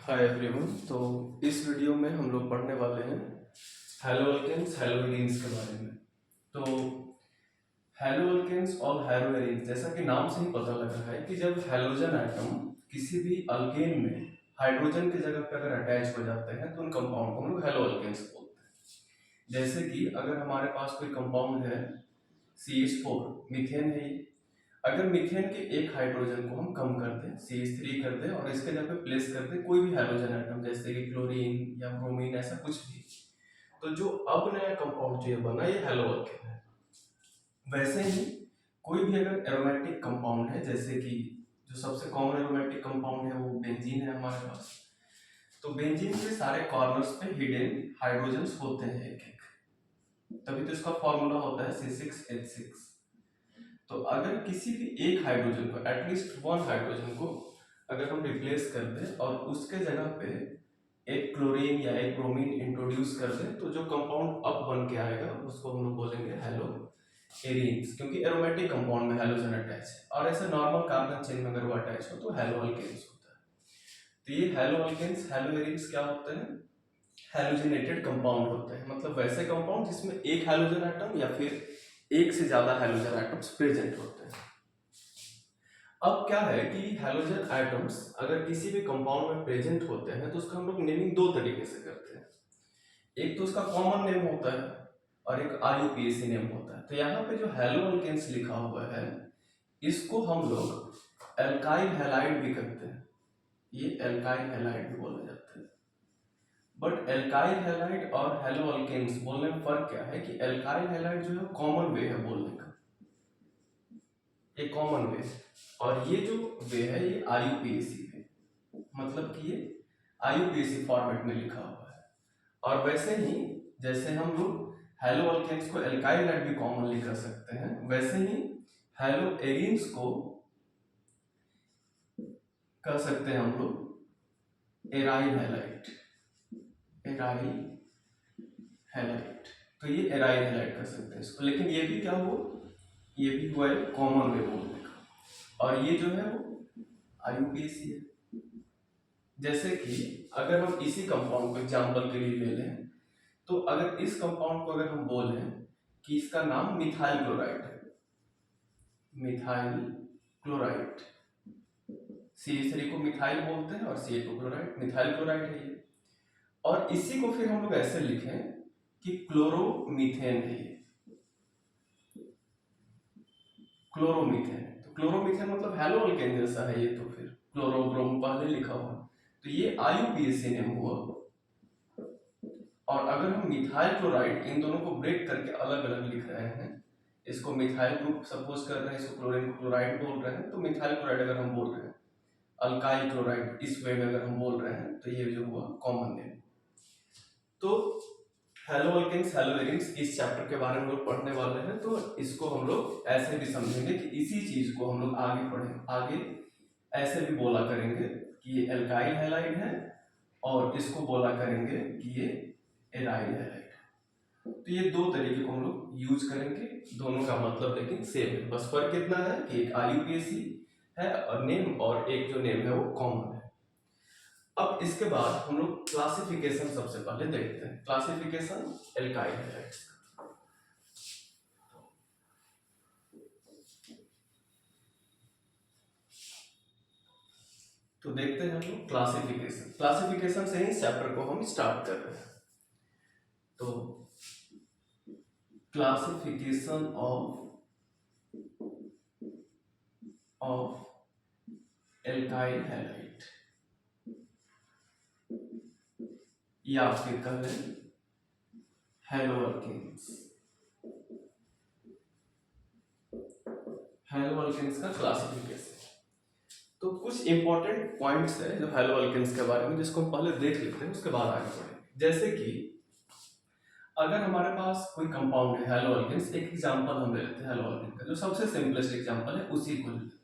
Hi everyone. तो इस video में हम लोग पढ़ने वाले हैं हैलोअल्केन्स हैलोएरीन्स के बारे में। तो हैलोअल्केन्स और हैलोएरीन्स, जैसा कि नाम से ही पता लग रहा है कि जब हैलोजन एटम किसी भी अल्केन में हाइड्रोजन की जगह पर अगर अटैच हो जाते हैं तो उन कंपाउंड को हम लोग हैलोअल्केन्स बोलते हैं। जैसे कि अगर हमारे पास कोई कंपाउंड है CH4, मीथेन है ये। अगर मीथेन के एक हाइड्रोजन को हम कम कर दें, CH3 कर दें और इसके जगह पे प्लेस कर दें कोई भी हाइड्रोजन एटम जैसे कि क्लोरीन या ब्रोमीन, ऐसा कुछ भी, तो जो अब नया कंपाउंड जो ये बना ये हैलोअल्केन है। वैसे ही कोई भी अगर एरोमेटिक कंपाउंड है, जैसे कि जो सबसे कॉमन एरोमेटिक कंपाउंड है वो बेंजीन है हमारे पास, तो बेंजीन के सारे कॉर्नर्स पे हिडन हाइड्रोजन्स होते हैं एक एक, तभी तो इसका फॉर्मूला होता है C6H6। तो अगर किसी भी एक हाइड्रोजन को, एटलीस्ट वन हाइड्रोजन को अगर हम रिप्लेस कर दें और उसके जगह पे एक क्लोरीन या एक ब्रोमीन इंट्रोड्यूस कर दें, तो जो कंपाउंड अब बन के आएगा उसको हम लोग बोलेंगे हैलोएरीन्स, क्योंकि एरोमेटिक कंपाउंड में हैलोजन अटैच है। और ऐसे नॉर्मल कार्बन चेन में अगर वो अटैच हो तो हैलोअल्केन्स होता है। तो ये हैलोअल्केन्स हैलोएरीन्स क्या होते हैं? हैलोजिनेटेड कंपाउंड होते हैं, मतलब वैसे कंपाउंड जिसमें एक हैलोजन एटम या फिर एक से ज्यादा हैलोजन एटम्स प्रेजेंट होते हैं। अब क्या है कि हैलोजन एटम्स अगर किसी भी कंपाउंड में प्रेजेंट होते हैं तो उसका हम लोग नेमिंग दो तरीके से करते हैं। एक तो उसका कॉमन नेम होता है और एक IUPAC नेम होता है। तो यहाँ पे जो हैलोअल्केन्स लिखा हुआ है इसको हम लोग एल्काइल हैलाइड भी कहते हैं, ये एल्काइल हैलाइड भी बोला जाता है। बट एल्काइल हैलाइड और हैलोअल्केन्स बोलने में फर्क क्या है कि एल्काइल हैलाइड जो है कॉमन वे है बोलने का, ये कॉमन वे है, और ये जो वे है ये IUPAC है, मतलब कि ये IUPAC फॉर्मेट में लिखा हुआ है। और वैसे ही जैसे हम लोग हैलोअल्केन्स को एल्काइल हैलाइड भी कॉमनली कर सकते हैं, वैसे ही हैलोएरीन्स को कर सकते हैं हम लोग एराइल हैलाइड, एराइल हैलाइड। तो ये एराइल हैलाइड कर सकते हैं इसको, लेकिन ये भी क्या हुआ, ये भी हुआ है कॉमन वे बोलने का, और ये जो है वो IUPAC है। जैसे कि अगर हम इसी कंपाउंड को एग्जाम्पल के लिए ले लें, तो अगर इस कंपाउंड को अगर हम बोलें कि इसका नाम मिथाइल क्लोराइड है, मिथाइल क्लोराइड, CH3 को मिथाइल बोलते हैं और CH को क्लोराइड, मिथाइल क्लोराइड है ये। और इसी को फिर हम लोग ऐसे लिखें कि क्लोरोमीथेन है ये, क्लोरोमीथेन। तो क्लोरोमीथेन मतलब हैलोअल्केन जैसा है ये, तो फिर क्लोरो ब्रोम पहले लिखा हुआ, तो ये IUPAC नेम हुआ। और अगर हम मिथाइल क्लोराइड इन दोनों को ब्रेक करके अलग अलग लिख रहे हैं, इसको मिथाइल ग्रुप सपोज कर रहे हैं, इसको क्लोरीन को क्लोराइड बोल रहे हैं, तो मिथाइल क्लोराइड अगर हम बोल रहे हैं, अल्काइल क्लोराइड इस वे में अगर हम बोल रहे हैं, तो ये जो हुआ कॉमन नेम। तो हैलोअल्केन्स हैलोएरीन्स इस चैप्टर के बारे में लोग पढ़ने वाले हैं, तो इसको हम लोग ऐसे भी समझेंगे कि इसी चीज को हम लोग आगे पढ़ें, आगे ऐसे भी बोला करेंगे कि ये एल्काइल हैलाइड है और इसको बोला करेंगे कि ये एराइल हैलाइड। तो ये दो तरीके को हम लोग यूज करेंगे, दोनों का मतलब लेकिन सेम है, बस फर्क इतना है कि एक IUPAC है और नेम, और एक जो नेम है वो कॉमन है। अब इसके बाद हम लोग क्लासिफिकेशन सबसे पहले देखते हैं, क्लासिफिकेशन एल्काइल हैलाइड्स का। तो देखते हैं हम लोग क्लासिफिकेशन, क्लासिफिकेशन से ही चैप्टर को हम स्टार्ट कर रहे हैं। तो क्लासिफिकेशन ऑफ एल्काइल हैलाइड, या फिर कहें हैलोअल्केन्स, हैलोअल्केन्स का क्लासिफिकेशन। तो कुछ इंपॉर्टेंट पॉइंट्स है जो हैलोअल्केन्स के बारे में, जिसको हम पहले देख लेते हैं, उसके बाद आगे बढ़ेंगे। जैसे कि अगर हमारे पास कोई कंपाउंड है हैलोअल्केन्स, एक एग्जांपल हम ले लेते हैं हैलोअल्केन का, जो सबसे सिंपलेस्ट एग्जांपल है उसी को ले लेते हैं।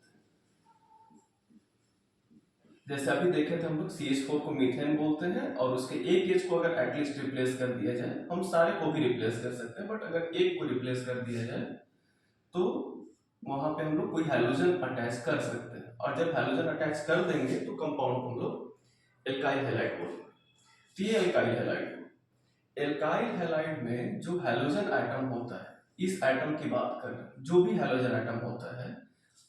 जैसे अभी देखे थे हम लोग CH4 को मीथेन बोलते हैं, और उसके एक H को अगर एटलीस्ट रिप्लेस कर दिया जाए, हम सारे को भी रिप्लेस कर सकते हैं, बट अगर एक को रिप्लेस कर दिया जाए तो वहां पे हम लोग कोई हैलोजन अटैच कर सकते हैं, और जब हैलोजन अटैच कर देंगे तो कंपाउंड को हम लोग एल्काइल हैलाइड बोलते हैं। तो ये एल्काइल हैलाइड, एल्काइल हैलाइड में जो हैलोजन एटम होता है, इस एटम की बात कर रहे हैं, जो भी हैलोजन एटम होता है,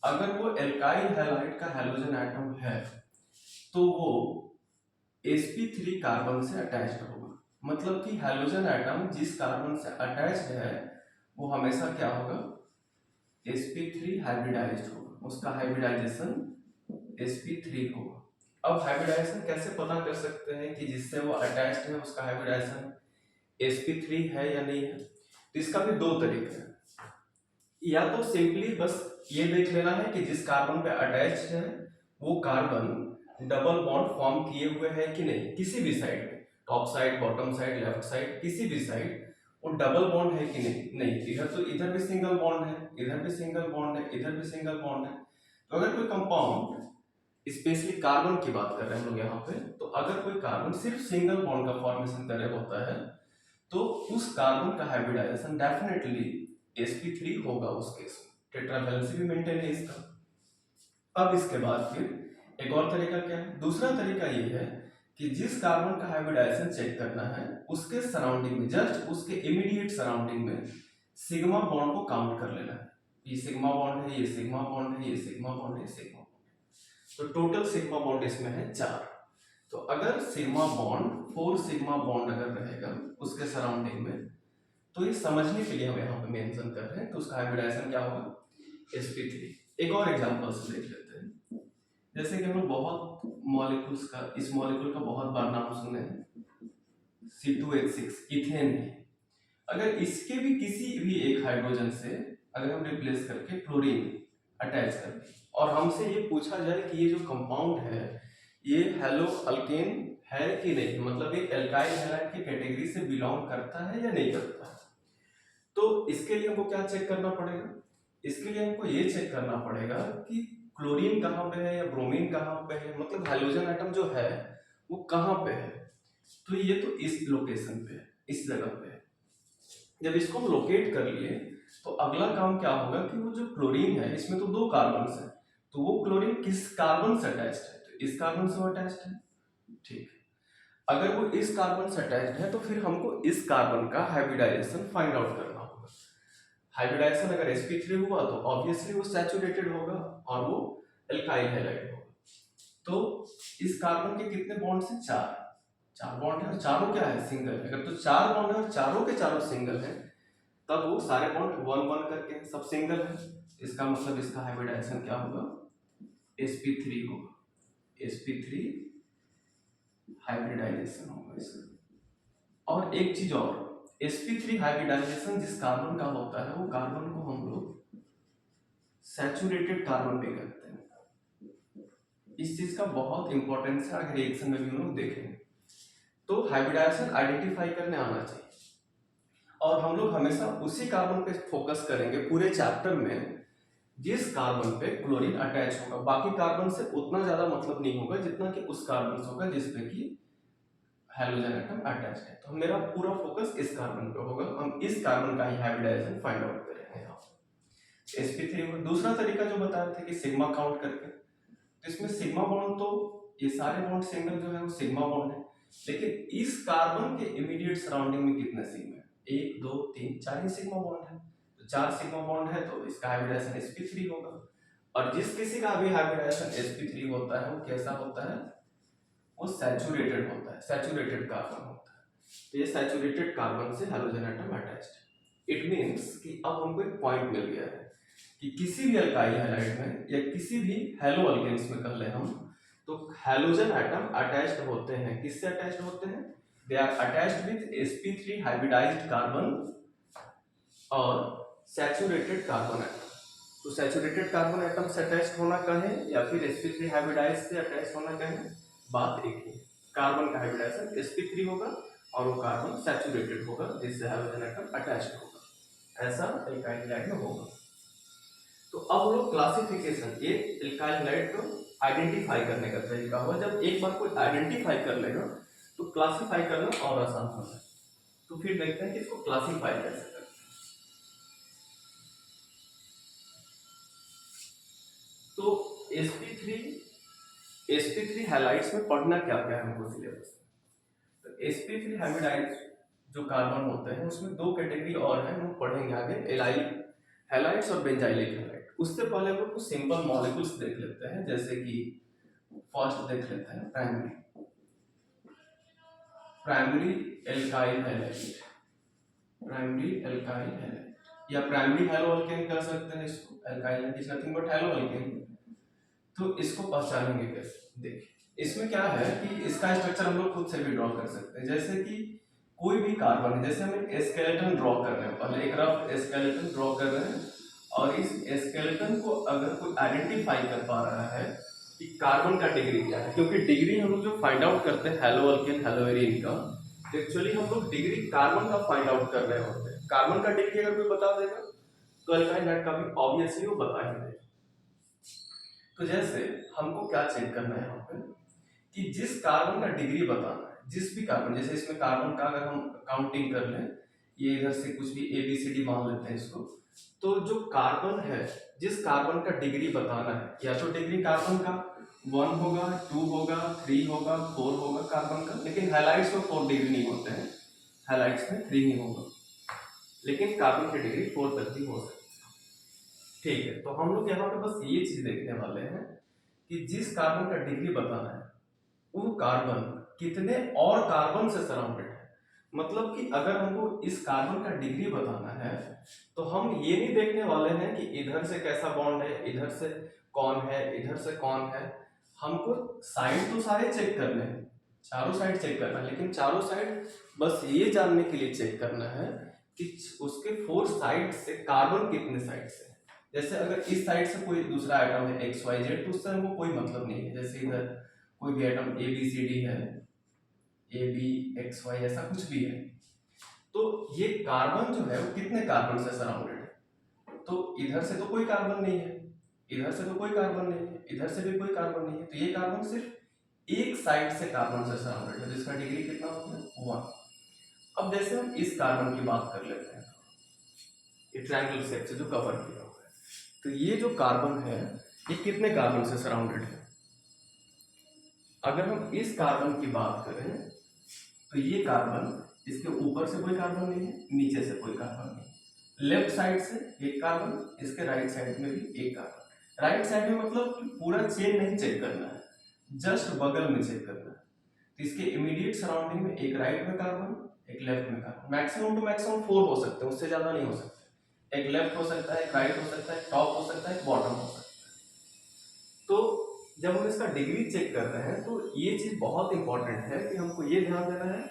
अगर वो एल्काइल हैलाइड का हैलोजन एटम है तो वो sp3 कार्बन से अटैच्ड होगा। मतलब कि हैलोजन एटम जिस कार्बन से अटैच्ड है वो हमेशा क्या होगा, sp3 हाइब्रिडाइज्ड होगा, उसका हाइब्रिडाइजेशन sp3 होगा। अब हाइब्रिडाइजेशन कैसे पता कर सकते हैं कि जिससे वो अटैच्ड है उसका हाइब्रिडाइजेशन sp3 है या नहीं है? तो इसका भी दो तरीके हैं। या तो सिंपली बस ये देख लेना है कि जिस कार्बन पे अटैच्ड है वो कार्बन डबल बॉन्ड फॉर्म किए हुए है कि नहीं, किसी भी साइड में, top side, bottom side, left side, किसी भी साइड वो डबल बॉन्ड है कि नहीं। नहीं, इधर तो इधर भी सिंगल बॉन्ड है, इधर भी सिंगल बॉन्ड है, इधर भी सिंगल बॉन्ड है। तो अगर कोई कंपाउंड, स्पेशली कार्बन की बात कर रहे हैं हम लोग यहाँ पे, तो अगर कोई कार्बन सिर्फ सिंगल बॉन्ड का फॉर्मेशन कर रहे होता है तो उस कार्बन का हाइब्रिडाइजेशन डेफिनेटली sp3 होगा उस केस में, टेट्रा वैलेंसी भी मेंटेन है इसका। अब इसके बाद फिर एक और तरीका क्या है, दूसरा तरीका ये है कि जिस कार्बन का हाइब्रिडाइजेशन चेक करना है उसके सराउंडिंग में, जस्ट उसके इमीडिएट सराउंडिंग में सिग्मा बॉन्ड को काउंट कर लेना है। ये सिग्मा बॉन्ड है, ये सिग्मा बॉन्ड है, ये सिग्मा बॉन्ड है, सिग्मा बॉन्ड, तो टोटल सिग्मा बॉन्ड इसमें है 4। तो अगर सिग्मा बॉन्ड 4 सिग्मा बॉन्ड अगर रहेगा उसके सराउंडिंग में, तो ये समझने के लिए हम यहाँ पे मेंशन कर रहे हैं, तो उसका हाइब्रिडाइजेशन क्या होगा, sp3। एक और एग्जांपल से देख लेते हैं। जैसे कि हम लोग बहुत मॉलिक्यूल्स का, इस मॉलिक्यूल का बहुत बार नाम सुने हैं, C2H6 इथेन है। अगर इसके भी किसी भी एक हाइड्रोजन से अगर हम रिप्लेस करके क्लोरीन अटैच कर दें और हमसे ये पूछा जाए कि ये जो कंपाउंड है ये हेलो अल्केन है कि नहीं, मतलब एक एल्काइल हैलाइड की कैटेगरी से बिलोंग करता है या नहीं करता है, तो इसके लिए हमको क्या चेक करना पड़ेगा, इसके लिए हमको ये चेक करना पड़ेगा कि क्लोरीन कहाँ पे है या ब्रोमीन कहाँ पे है, मतलब हाइड्रोजन एटम जो है वो कहाँ पे है। तो ये तो इस लोकेशन पे है, इस जगह पे है। जब इसको हम लोकेट कर लिए तो अगला काम क्या होगा कि वो जो क्लोरीन है इसमें तो 2 कार्बन है, तो वो क्लोरीन किस कार्बन से अटैच्ड है, तो इस कार्बन से अटैच्ड है। ठीक है, अगर वो इस कार्बन से अटैच्ड है तो फिर हमको इस कार्बन का हाइब्रिडाइजेशन फाइंड आउट करना होगा। हाइब्रिडाइजेशन अगर sp3 हुआ तो ऑब्वियसली वो सैचुरेटेड होगा और वो एल्काइल हैलाइड होगा। तो इस कार्बन के कितने बॉन्ड से, 4 बॉन्ड है और चारों क्या है, सिंगल है। अगर तो 4 बॉन्ड है और चारों के चारों सिंगल है तब वो सारे बॉन्ड 1 1 करके सब सिंगल है, इसका मतलब इसका हाइब्रिडाइजेशन क्या होगा, sp3 होगा, sp3 हाइब्रिडाइजेशन होगा इसका। और एक चीज और, sp3 हाइब्रिडाइजेशन जिस कार्बन का होता है वो कार्बन को हम लोग सैचुरेटेड कार्बन पे करते हैं। इस चीज का बहुत इंपॉर्टेंस है, अगर रिएक्शन में भी हम लोग देखेंगे तो हाइब्रिडाइजेशन आइडेंटिफाई करने आना चाहिए। और हम लोग हमेशा उसी कार्बन पे फोकस करेंगे पूरे चैप्टर में जिस कार्बन पे क्लोरीन अटैच होगा, बाकी कार्बन से उतना ज्यादा मतलब नहीं होगा जितना कि उस कार्बन से होगा जिसपे कि हाइड्रोजन एटम अटैच्ड है। तो मेरा पूरा फोकस इस कार्बन पे होगा, हम इस कार्बन का ही हाइब्रिडाइजेशन फाइंड आउट करेंगे यहाँ पे sp3। दूसरा तरीका जो बताया था कि सिग्मा काउंट करके, तो इसमें सिग्मा बॉन्ड तो ये सारे बॉन्ड सिंगल जो है वो सिग्मा बॉन्ड है, लेकिन इस कार्बन के इमीडिएट सराउंडिंग में कितने सिग्मा है, 1 2 3 4 ही सिग्मा बॉन्ड है। तो 4 सिग्मा बॉन्ड है तो इसका हाइब्रिडाइजेशन sp3 होगा। और जिस किसी का भी हाइब्रिडाइजेशन sp3 होता है वो कैसा होता है, वो सैचुरेटेड होता है, सैचुरेटेड कार्बन होता है। तो ये सैचुरेटेड कार्बन से हाइड्रोजन एटम अटैच्ड है। इट मींस कि अब हमको एक पॉइंट मिल गया है कि किसी भी अल्काइल हैलाइड में या किसी भी हेलो अल्केन्स में कर ले हम, तो हैलोजन एटम अटैच्ड होते हैं, किससे अटैच्ड होते हैं, they are attached with sp3 hybridized carbon और सैचुरेटेड कार्बन एटम। तो सैचुरेटेड कार्बन एटम से अटैच्ड होना कहें या फिर sp3 हाइब्रिडाइज्ड से अटैच होना कहें, बात एक ही है। कार्बन का हाइब्रिडाइजेशन sp3 होगा और वो कार्बन सैचुरेटेड होगा जिससे हाइड्रोजन एटम अटैच्ड होगा, ऐसा एल्काइल हैलाइड में होगा। तो अब वो लोग क्लासिफिकेशन, ये एल्काइल हैलाइड को आइडेंटिफाई करने का तरीका हुआ। जब एक बार कोई आइडेंटिफाई कर लेगा तो क्लासिफाई करना और आसान होता है। तो फिर देखते हैं कि इसको क्लासिफाई कैसे करते हैं। तो sp3 sp3 हैलाइड्स में पढ़ना क्या क्या है हमको सिलेबस में। तो sp3 हैलाइड्स जो कार्बन होते हैं उसमें दो कैटेगरी और हैं, हम पढ़ेंगे आगे, एलाइल हैलाइड्स और बेंजाइलिक हैलाइड। उससे पहले हम लोग कुछ सिंपल मॉलिक्यूल्स देख लेते हैं, जैसे कि फर्स्ट देख लेते हैं primary alkyl halide, primary alkyl halide या प्राइमरी हैलोअल्केन कह सकते हैं इसको, एल्काइल इज नथिंग बट हैलोअल्केन। तो इसको पहचानेंगे कैसे, देखिए इसमें क्या है कि इसका स्ट्रक्चर हम लोग खुद से भी ड्रॉ कर सकते हैं। जैसे कि कोई भी कार्बन है, जैसे हम एक स्केलेटन ड्रॉ कर रहे हैं, पहले एक रफ स्केलेटन ड्रॉ कर रहे हैं और इस स्केलेटन को अगर कोई आइडेंटिफाई कर पा रहा है कि कार्बन का डिग्री क्या है, क्योंकि डिग्री हम लोग जो फाइंड आउट करते हैं हैलोअल्केन हैलोएरिन का, एक्चुअली हम लोग डिग्री कार्बन का फाइंड आउट कर रहे होते हैं। कार्बन का डिग्री अगर कोई बता देगा तो अल्काइल हाइड का भी ऑब्वियसली वो बता ही देगा। तो जैसे हमको क्या चेक करना है यहाँ पे कि जिस कार्बन का डिग्री बताना है, जिस भी कार्बन, जैसे इसमें कार्बन का अगर हम काउंटिंग कर लें, ये इधर से कुछ भी ए बी सी डी मान लेते हैं इसको, तो जो कार्बन है जिस कार्बन का डिग्री बताना है, या तो डिग्री कार्बन का 1 होगा, 2 होगा, 3 होगा, 4 होगा कार्बन का, लेकिन हैलाइड्स में 4 डिग्री नहीं होते हैं, हैलाइड्स में 3 ही होगा, लेकिन कार्बन की डिग्री 4 तक भी हो सकती है। ठीक है, तो हम लोग यहाँ पे बस ये चीज देखने वाले हैं कि जिस कार्बन का डिग्री बताना है वो कार्बन कितने और कार्बन से सराउंडेड है। मतलब कि अगर हमको इस कार्बन का डिग्री बताना है तो हम ये नहीं देखने वाले हैं कि इधर से कैसा बॉन्ड है, इधर से कौन है, इधर से कौन है, हमको साइड तो सारे चेक करने हैं, चारों साइड चेक करना है, लेकिन चारों साइड बस ये जानने के लिए चेक करना है कि उसके 4 साइड से कार्बन कितने साइड से है। जैसे अगर इस साइड से कोई दूसरा आइटम है एक्स वाई जेड तो उससे हमको कोई मतलब नहीं है। जैसे इधर कोई भी item A B C D है, ए बी एक्स वाई ऐसा कुछ भी है, तो ये कार्बन जो है वो कितने कार्बन से सराउंडेड है। तो इधर से तो कोई कार्बन नहीं है, इधर से तो कोई कार्बन नहीं है, इधर से भी कोई कार्बन नहीं है, तो ये कार्बन सिर्फ एक साइड से कार्बन से सराउंडेड है, जिसका डिग्री कितना होता है 1। अब जैसे हम इस कार्बन की बात कर लेते हैं, ये ट्रायंगल शेप से जो कवर किया हुआ है, तो ये जो कार्बन है ये कितने कार्बन से सराउंडेड है। अगर हम इस कार्बन की बात करें तो ये कार्बन, इसके ऊपर से कोई कार्बन नहीं है, नीचे से कोई कार्बन नहीं है, लेफ्ट साइड से एक कार्बन, इसके राइट साइड में भी एक कार्बन। राइट साइड में मतलब कि पूरा चेन नहीं चेक करना है, जस्ट बगल में चेक करना है। तो इसके इमीडिएट सराउंडिंग में एक राइट में कार्बन, एक लेफ्ट में कार्बन, मैक्सिमम टू मैक्सिमम 4 हो सकते हैं, उससे ज्यादा नहीं हो सकते। एक लेफ्ट हो सकता है, एक राइट हो सकता है, टॉप हो सकता है, बॉटम हो सकता है। तो जब हम इसका डिग्री चेक कर रहे हैं तो ये चीज बहुत इंपॉर्टेंट है कि हमको ये ध्यान देना है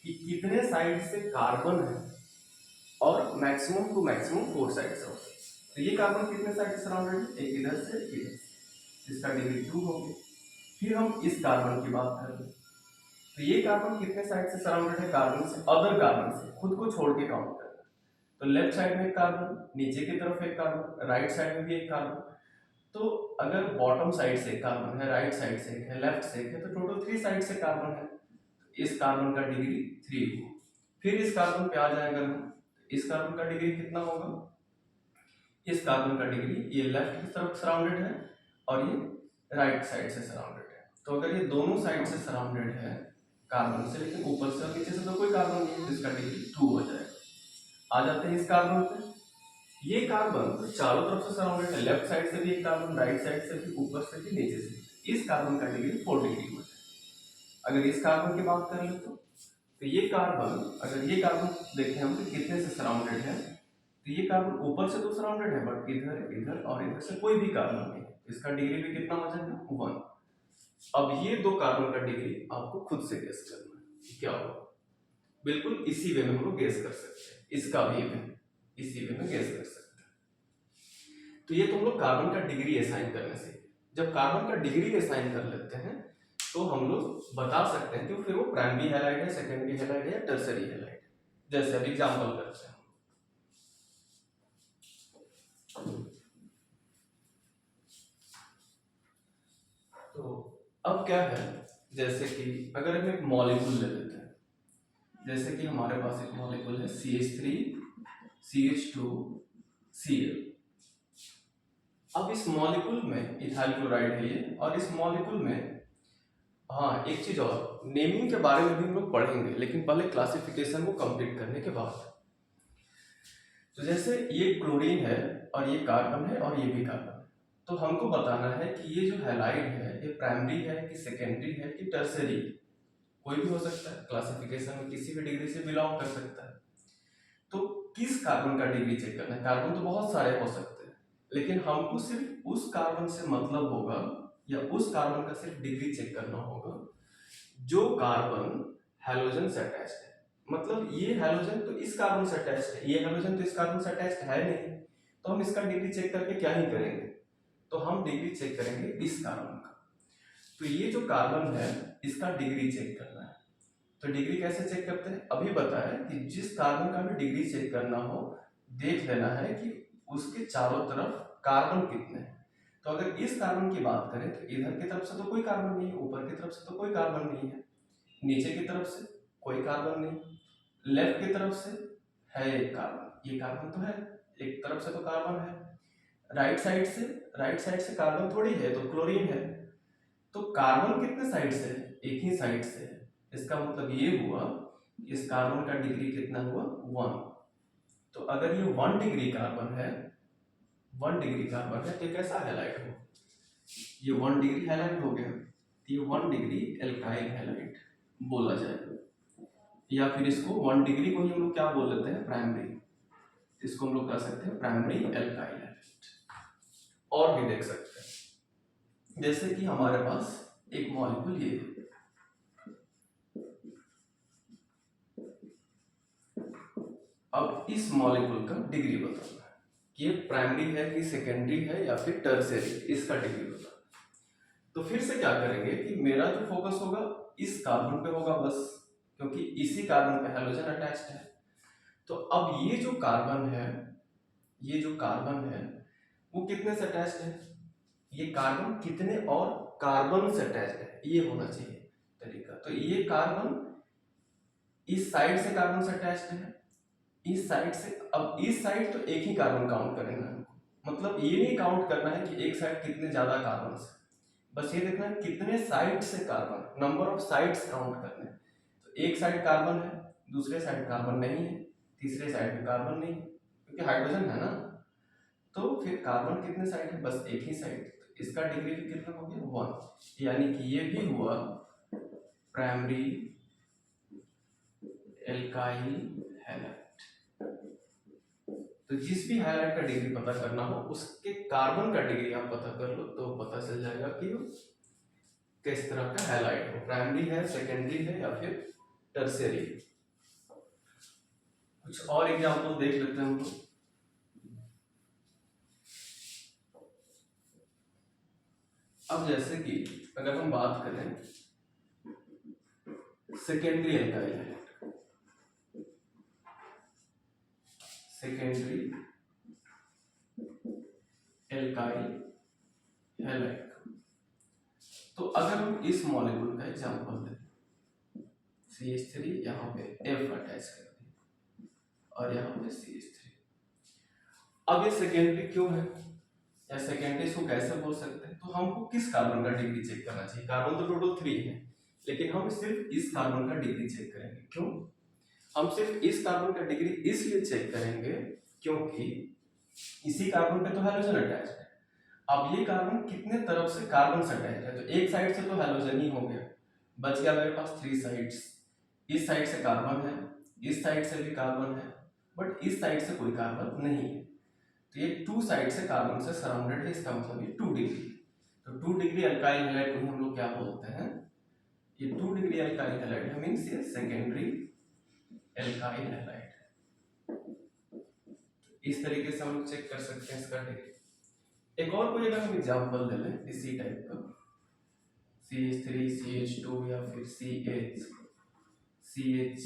कि कितने साइड से कार्बन है और मैक्सिमम टू मैक्सिमम 4 साइड से होगा। तो ये कार्बन कितने साइड से सराउंडेड है, एक इधर से एक इधर से, इसका डिग्री 2 होगी। फिर हम इस कार्बन की बात करें तो ये कार्बन कितने साइड से सराउंडेड है, कार्बन से, अदर कार्बन से, खुद को छोड़ के काउंट करना। तो लेफ्ट साइड में एक कार्बन, नीचे की तरफ एक कार्बन, राइट साइड में भी एक कार्बन। तो अगर बॉटम साइड से कार्बन है, राइट साइड से एक है, लेफ्ट से एक है, तो टोटल 3 साइड से कार्बन है। इस कार्बन का डिग्री 3 हो। फिर इस कार्बन पे आ जाए अगर हम, इस कार्बन का डिग्री कितना होगा, इस कार्बन का डिग्री, ये लेफ्ट की तरफ सराउंडेड है और ये राइट साइड से सराउंडेड है। तो अगर ये दोनों साइड से सराउंडेड है कार्बन से, लेकिन ऊपर से और नीचे से तो कोई कार्बन नहीं है, जिसका डिग्री 2 हो जाएगा। आ जाते हैं इस कार्बन पे, ये कार्बन तो चारों तरफ से सराउंडेड है, लेफ्ट साइड से भी एक कार्बन, राइट साइड से भी, ऊपर से भी, नीचे से भी। इस कार्बन का डिग्री 4 डिग्री हो जाए। अगर इस कार्बन की बात करें तो ये कार्बन, अगर ये कार्बन देखें हम तो कितने से सराउंडेड है, तो ये कार्बन ऊपर से तो सराउंडेड है बट इधर, इधर और इधर से कोई भी कार्बन नहीं है, इसका डिग्री भी कितना हो जाएगा 1। अब ये दो कार्बन का डिग्री आपको खुद से गेस करना है क्या होगा। बिल्कुल इसी वे में हम लोग गेस कर सकते हैं, इसका भी इसी वे में गेस कर सकते हैं। तो ये तो हम लोग कार्बन का डिग्री असाइन करने से, जब कार्बन का डिग्री असाइन कर लेते हैं तो हम लोग बता सकते हैं कि फिर वो प्राइमरी हैलाइड है, सेकेंडरी हैलाइड है या टर्सरी हैलाइड है। जैसे अब एग्जांपल करते हैं, तो अब क्या है, जैसे कि अगर हम एक मॉलिक्यूल ले लेते हैं, जैसे कि हमारे पास एक मॉलिक्यूल है CH3 CH2 Cl। अब इस मॉलिक्यूल में इथाइल क्लोराइड है ये, और इस मॉलिक्यूल में हाँ, एक चीज और, नेमिंग के बारे में भी हम लोग पढ़ेंगे, लेकिन पहले क्लासिफिकेशन को कंप्लीट करने के बाद। तो जैसे ये क्लोरीन है और ये कार्बन है और ये भी कार्बन है, तो हमको बताना है कि ये जो हैलाइड है ये प्राइमरी है कि सेकेंडरी है कि टर्सरी। कोई भी हो सकता है, क्लासिफिकेशन में किसी भी डिग्री से बिलोंग कर सकता है। तो किस कार्बन का डिग्री चेक करना है? कार्बन तो बहुत सारे हो सकते हैं, लेकिन हमको सिर्फ उस कार्बन से मतलब होगा, या उस कार्बन का सिर्फ डिग्री चेक करना होगा जो कार्बन हैलोजन से अटैच्ड है। मतलब ये हैलोजन तो इस कार्बन से अटैच्ड है, ये हैलोजन तो इस कार्बन से अटैच्ड है नहीं, तो हम इसका डिग्री चेक करके क्या ही करेंगे? तो हम डिग्री चेक करेंगे इस कार्बन का। तो ये जो कार्बन है इसका डिग्री चेक करना है। तो डिग्री कैसे चेक करते हैं? अभी बताया कि जिस कार्बन का भी डिग्री चेक करना हो, देख लेना है कि उसके चारों तरफ कार्बन कितने हैं। तो अगर इस कार्बन की बात करें तो इधर की तरफ से तो कोई कार्बन नहीं है, ऊपर की तरफ से तो कोई कार्बन नहीं है, नीचे की तरफ से कोई कार्बन नहीं, लेफ्ट की तरफ से है एक कार्बन, ये कार्बन तो है, एक तरफ से तो कार्बन है, राइट साइड से कार्बन थोड़ी है, तो क्लोरीन है। तो कार्बन कितने साइड से है? एक ही साइड से है। इसका मतलब ये हुआ इस कार्बन का डिग्री कितना हुआ? 1। तो अगर ये 1 डिग्री कार्बन है, 1 डिग्री कार्बन है, तो कैसा हैलाइड हो? ये 1 डिग्री हैलाइड हो गया, तो ये 1 डिग्री एल्काइल हैलाइड बोला जाएगा। या फिर इसको 1 डिग्री को ही हम लोग क्या बोल लेते हैं? प्राइमरी। इसको हम लोग कह सकते हैं प्राइमरी एल्काइल हैलाइड। और भी देख सकते हैं, जैसे कि हमारे पास एक मॉलिक्यूल ये है, अब इस मॉलिक्यूल का डिग्री बताना है कि ये प्राइमरी है कि सेकेंडरी है या फिर टर्सरी, इसका डिग्री बताना। तो फिर से क्या करेंगे कि मेरा जो फोकस होगा इस कार्बन पे होगा बस, क्योंकि इसी कार्बन पे हैलोजन अटैच्ड है। तो अब ये जो कार्बन है, ये जो कार्बन है वो कितने से अटैच्ड है? ये कार्बन कितने और कार्बन से अटैच्ड है, ये होना चाहिए तरीका। तो ये कार्बन इस साइड से कार्बन से अटैच्ड है, इस साइड से। अब इस साइड तो एक ही कार्बन काउंट करेंगे हमको, मतलब ये नहीं काउंट करना है कि एक साइड कितने ज्यादा कार्बन है, बस ये देखना है कितने साइड से carbon, number of sides count करने हैं। तो एक साइड कार्बन है, दूसरे साइड कार्बन नहीं है, तीसरे साइड में कार्बन नहीं है, क्योंकि हाइड्रोजन है ना। तो फिर कार्बन कितने साइड है? बस एक ही साइड। तो इसका डिग्री भी कितना हो गया? 1। यानी कि ये भी हुआ प्राइमरी एल्काइल हैलाइड। तो जिस भी हैलाइड का डिग्री पता करना हो उसके कार्बन का डिग्री आप पता कर लो, तो पता चल जाएगा कि वो किस तरह का हैलाइड हो, प्राइमरी है, सेकेंडरी है या फिर टर्शियरी। कुछ और एग्जांपल देख लेते हैं हम लोग। अब जैसे कि अगर हम बात करें secondary alkyl halide, secondary alkyl halide, तो अगर हम इस मॉलिक्यूल का एग्जांपल दें, CH3 यहाँ पे F अटैच कर दिया और यहाँ पे CH3। अब ये सेकेंडरी क्यों है, या सेकेंडरी इसको कैसे बोल सकते हैं? तो हमको किस कार्बन का डिग्री चेक करना चाहिए? कार्बन तो टोटल 3 है, लेकिन हम सिर्फ इस कार्बन का डिग्री चेक करेंगे। क्यों हम सिर्फ इस कार्बन का डिग्री इसलिए चेक करेंगे क्योंकि इसी कार्बन पे तो हैलोजन अटैच है। अब ये कार्बन कितने तरफ से कार्बन से अटैच है? तो एक साइड से तो हैलोजन ही हो गया, बच गया मेरे पास 3 साइड्स। इस साइड से कार्बन है, इस साइड से भी कार्बन है, बट इस साइड से कोई कार्बन नहीं है। तो ये 2 साइड से कार्बन से सराउंडेड है, इसका मतलब ये 2 डिग्री। तो 2 डिग्री अल्काइल हैलाइड को हम लोग क्या बोलते हैं? ये 2 डिग्री अल्काइल हैलाइड है, मींस ये सेकेंडरी एल्काइल हैलाइड है। इस तरीके से हम लोग चेक कर सकते हैं इसका डिग्री। एक और कोई अगर हम एग्जांपल ले लें इसी टाइप का, CH3 CH2 या फिर CH CH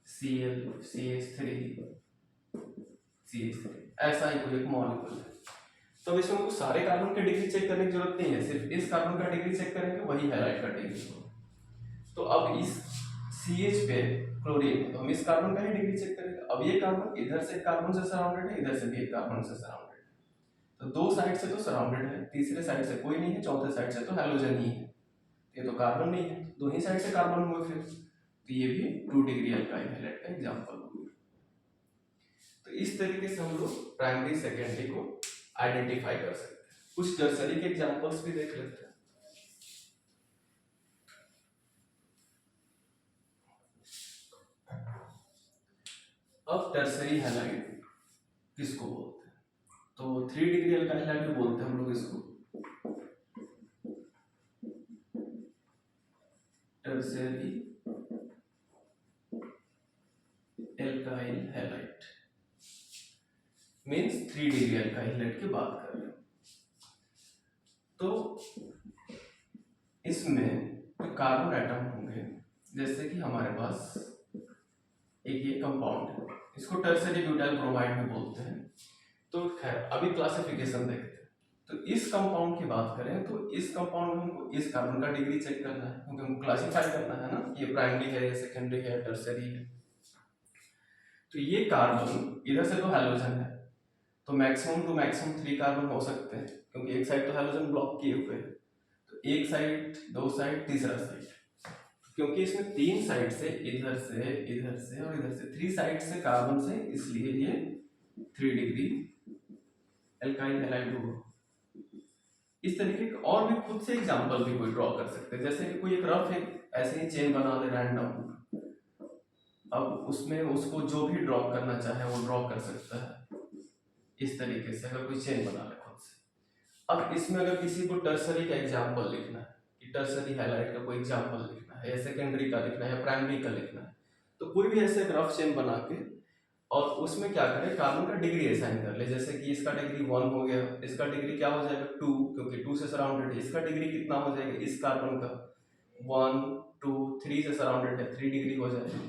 Cl CH3 CH3, ऐसा ही कोई एक मॉलिक्यूल है। तो इसमें हमको सारे कार्बन के डिग्री चेक करने की जरूरत नहीं है, सिर्फ इस कार्बन का डिग्री चेक करेंगे, वही हैलाइड का डिग्री होगा। तो अब इस CH पे क्लोरीन है, तो हम इस कार्बन का ही डिग्री चेक करेंगे। अब ये कार्बन इधर से कार्बन से सराउंडेड है, इधर से भी एक कार्बन से सराउंडेड है, तो 2 साइड से तो सराउंडेड है, तीसरे साइड से कोई नहीं है, चौथे साइड से तो हैलोजन ही है। ये तो कार्बन नहीं है, दो ही साइड से कार्बन हुए फिर, तो ये भी 2 डिग्री अल्काइल हैलाइड का एग्जांपल हो गया। तो इस तरीके से हम लोग प्राइमरी सेकेंडरी को आइडेंटिफाई कर सकते हैं। कुछ टर्सरी के एग्जांपल्स भी देख लेते हैं। अब टर्सरी हैलाइड किसको बोलते हैं? तो 3 डिग्री अल्काइल हैलाइड भी बोलते हैं हम लोग इसको, tertiary alkyl halide means 3 degree alkyl halide की बात कर रहे हैं। तो इसमें जो कार्बन एटम होंगे, जैसे कि हमारे पास एक ये कंपाउंड है, इसको टर्सरी ब्यूटाइल ब्रोमाइड भी बोलते हैं। तो खैर अभी क्लासिफिकेशन देखते हैं। तो इस कंपाउंड की बात करें तो इस कंपाउंड में हमको इस कार्बन का डिग्री चेक करना है, क्योंकि हमको क्लासिफाई करना है ना, ये प्राइमरी है, ये सेकेंडरी है, टर्सरी है। तो ये कार्बन इधर से तो हैलोजन है, तो मैक्सिमम टू मैक्सिमम 3 कार्बन हो सकते हैं, क्योंकि एक साइड तो हैलोजन ब्लॉक किए हुए हैं। तो एक साइड, दो साइड, तीसरा साइड, क्योंकि इसमें 3 साइड से, इधर से, इधर से और इधर से, 3 साइड से कार्बन से, इसलिए ये 3 डिग्री एल्काइल हैलाइड होगा। इस तरीके के और भी खुद से एग्जांपल भी कोई ड्रॉ कर सकते हैं, जैसे कि कोई एक रफ एक ऐसे ही चेन बना ले रैंडम, अब उसमें उसको जो भी ड्रॉ करना चाहे वो ड्रॉ कर सकता है इस तरीके से, अगर कोई चेन बना ले खुद से। अब इसमें अगर किसी को टर्सरी का एग्जांपल लिखना है, कि टर्सरी हैलाइड का कोई एग्जांपल लिखना है, या सेकेंडरी का लिखना है, या प्राइमरी का लिखना है, तो कोई भी ऐसे रफ चेन बना के और उसमें क्या करें, कार्बन का डिग्री असाइन कर ले। जैसे कि इसका डिग्री 1 हो गया, इसका डिग्री क्या हो जाएगा 2, क्योंकि 2 से सराउंडेड है। इसका डिग्री कितना हो जाएगा इस कार्बन का 1 2 3 से सराउंडेड है, 3 डिग्री हो जाएगा।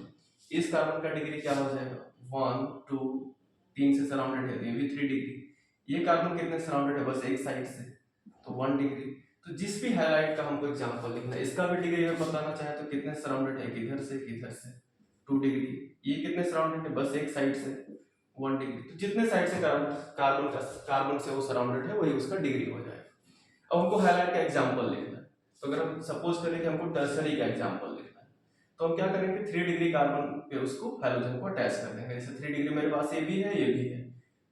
इस कार्बन का डिग्री क्या हो जाएगा 1 2 3 से सराउंडेड है, ये भी 3 डिग्री। ये कार्बन कितने सराउंडेड है, बस एक साइड से, तो 1 डिग्री। तो जिस भी हैलाइड का हमको एग्जांपल लिखना है, इसका भी डिग्री अगर बताना चाहे तो कितने सराउंडेड है, इधर से इधर से 2 डिग्री। ये कितने सराउंडेड है, बस एक साइड से 1 डिग्री। तो जितने साइड से कार्बन से वो सराउंडेड है, वही उसका डिग्री हो जाएगा। अब हमको हैलाइड का एग्जांपल लिखना है, तो अगर हम सपोज करें कि हमको टर्सरी का एग्जांपल लिखना है, तो हम क्या करेंगे 3 डिग्री कार्बन पे उसको हैलोजन को अटैच कर देंगे। जैसे 3 डिग्री मेरे पास ये भी है, ये भी है,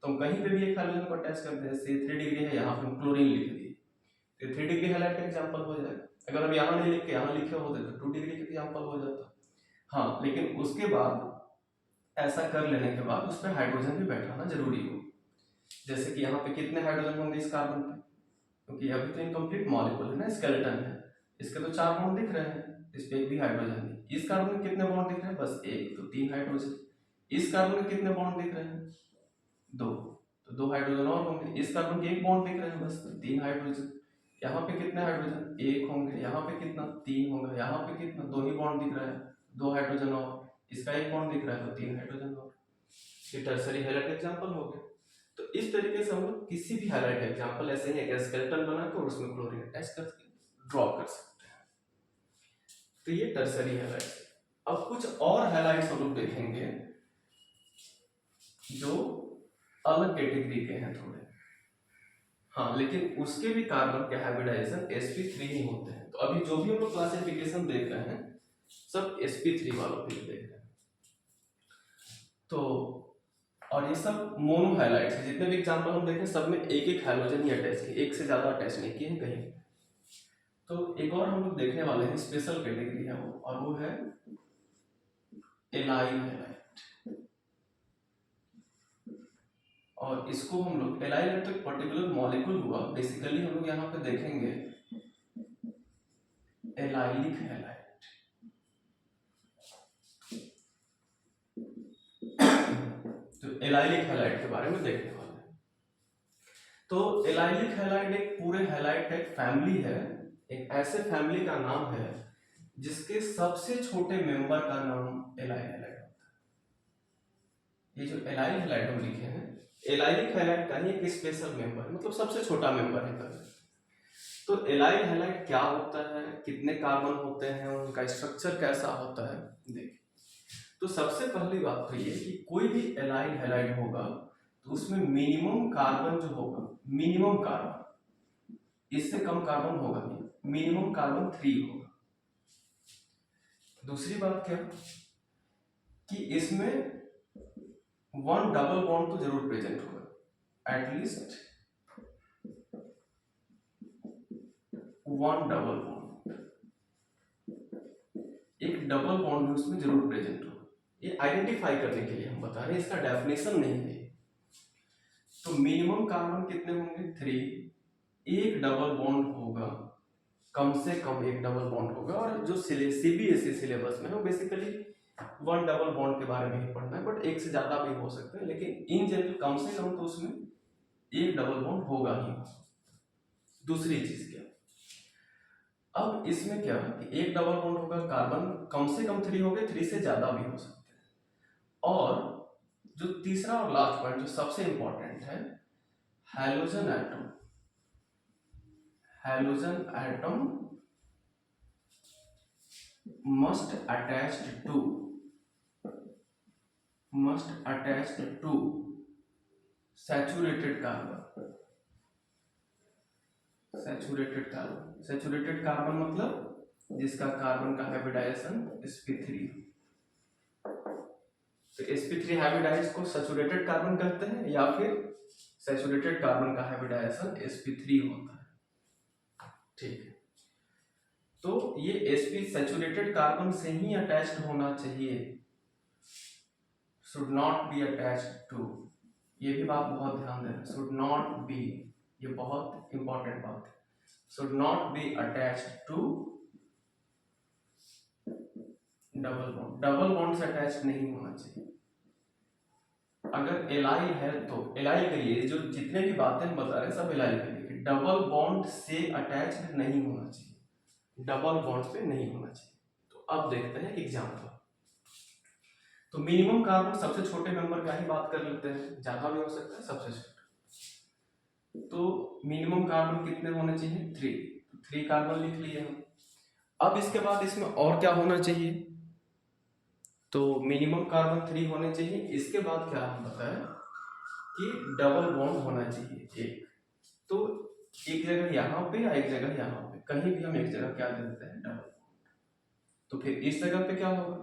तो हम कहीं पे भी एक हैलोजन को अटैच कर दें। जैसे 3 डिग्री है, यहाँ पे हम क्लोरीन लिख दिए, तो 3 डिग्री हैलाइड का एग्जांपल हो जाएगा। अगर हम यहाँ नहीं लिख के यहाँ लिखे होते तो 2 डिग्री का एग्जांपल हो जाता। हाँ, लेकिन उसके बाद ऐसा कर लेने के बाद उस पर हाइड्रोजन भी बैठाना जरूरी हो। जैसे कि यहाँ पे कितने हाइड्रोजन होंगे इस कार्बन पे, क्योंकि अभी तो इनकम्प्लीट मॉलिक्यूल है ना, स्केलेटन है, इसके तो 4 बॉन्ड दिख रहे हैं, इस पे एक भी हाइड्रोजन नहीं। इस कार्बन में कितने बॉन्ड दिख रहे हैं, बस एक, तो 3 हाइड्रोजन। इस कार्बन में कितने बॉन्ड दिख रहे हैं 2, तो 2 हाइड्रोजन और होंगे। इस कार्बन के 1 बॉन्ड दिख रहे हैं, बस 3 हाइड्रोजन। यहाँ पे कितने हाइड्रोजन, 1 होंगे। यहाँ पे कितना, 3 होगा। यहाँ पे कितना, 2 ही बॉन्ड दिख रहा है, 2 हाइड्रोजन और। इसका 1 बॉन्ड दिख रहा है, तो 3 हाइड्रोजन और। ये टर्सरी हैलाइड एग्जांपल हो गया। तो इस तरीके से हम लोग किसी भी हैलाइड एग्जांपल ऐसे ही एक स्केलेटन बनाकर उसमें क्लोरीन अटैच करके ड्रॉ कर सकते हैं। तो ये टर्सरी हैलाइड। अब कुछ और हैलाइड्स हम लोग देखेंगे जो अलग कैटेगरी के हैं थोड़े। हाँ, लेकिन उसके भी कार्बन के हाइब्रिडाइजेशन sp3 ही होते हैं। तो अभी जो भी हम लोग क्लासिफिकेशन देख रहे हैं सब sp3 वालों के लिए देख रहे हैं। तो और ये सब मोनो हैलाइड्स है। जितने भी एग्जांपल हम देखें सब में एक एक हैलोजन ही अटैच किए, एक से ज्यादा अटैच नहीं किए कहीं। तो एक और हम लोग देखने वाले हैं, स्पेशल कैटेगरी है वो, और वो है एलाइल हैलाइड। और इसको हम लोग एलाइल तो एक पर्टिकुलर मॉलिक्यूल हुआ, बेसिकली हम लोग यहाँ पे देखेंगे एलाइलिक हैलाइड। तो एलाइलिक हैलाइड के बारे में देखने वाले हैं। तो एलाइलिक हैलाइड एक पूरे हैलाइड का एक फैमिली है, एक ऐसे फैमिली का नाम है जिसके सबसे छोटे मेंबर का नाम एलाइल हैलाइड होता है। ये जो एलाइल हैलाइड हम लिखे हैं, एलाइलिक हैलाइड का ही एक स्पेशल मेंबर, मतलब सबसे छोटा मेंबर है। तो एलाइल हैलाइड क्या होता है, कितने कार्बन होते हैं, उनका स्ट्रक्चर कैसा होता है, देखिए। तो सबसे पहली बात तो ये कि कोई भी एलाइल हैलाइड होगा तो उसमें मिनिमम कार्बन जो होगा, मिनिमम कार्बन, इससे कम कार्बन होगा नहीं, मिनिमम कार्बन 3 होगा। दूसरी बात क्या कि इसमें वन डबल बॉन्ड तो जरूर प्रेजेंट होगा, एटलीस्ट वन डबल बॉन्ड, एक डबल बॉन्ड उसमें जरूर प्रेजेंट होगा। ये आइडेंटिफाई करने के लिए हम बता रहे हैं, इसका डेफिनेशन नहीं है। तो मिनिमम कार्बन कितने होंगे 3, एक डबल बॉन्ड होगा, कम से कम एक डबल बॉन्ड होगा। और जो सीबीएसई सिलेबस में है वो बेसिकली वन डबल बॉन्ड के बारे में ही पढ़ना है, बट एक से ज्यादा भी हो सकते हैं, लेकिन इन जनरल कम से कम तो उसमें एक डबल बॉन्ड होगा ही। दूसरी चीज क्या, अब इसमें क्या कि एक डबल बॉन्ड होगा, कार्बन कम से कम 3 हो गए, 3 से ज्यादा भी हो सकते हैं। और जो तीसरा और लास्ट पॉइंट जो सबसे इंपॉर्टेंट है, halogen atom, halogen atom must attached to saturated carbon, saturated carbon मतलब जिसका कार्बन का हाइब्रिडाइजेशन sp3। तो sp3 हाइब्रिडाइज को सैचुरेटेड कार्बन कहते हैं, या फिर सैचुरेटेड कार्बन का हाइब्रिडाइजेशन sp3 होता है। ठीक है, तो ये sp सैचुरेटेड कार्बन से ही अटैच्ड होना चाहिए, should not be attached to. ये भी बात बहुत ध्यान देना, शुड नॉट बी, ये बहुत इंपॉर्टेंट बात है, should not be attached to double bond, double bond से अटैच्ड नहीं होना चाहिए। अगर एलाइल है तो एलाइल के लिए जो जितने भी बातें हम बता रहे हैं सब एलाइल के लिए, डबल बॉन्ड से अटैच्ड नहीं होना चाहिए, डबल बॉन्ड पे नहीं होना चाहिए। तो अब देखते हैं एग्जाम्पल। तो मिनिमम कार्बन सबसे छोटे मेंबर का ही बात कर लेते हैं, ज्यादा भी हो सकता है, सबसे छोटा। तो मिनिमम कार्बन कितने होने चाहिए 3, 3 कार्बन लिख लिए हम। अब इसके बाद इसमें और क्या होना चाहिए, तो मिनिमम कार्बन 3 होने चाहिए। इसके बाद क्या हम बताएं कि डबल बॉन्ड होना चाहिए एक, तो एक जगह यहाँ पे या एक जगह यहाँ पे, कहीं भी हम एक जगह क्या दे देते हैं डबल बॉन्ड। तो फिर इस जगह पे क्या होगा,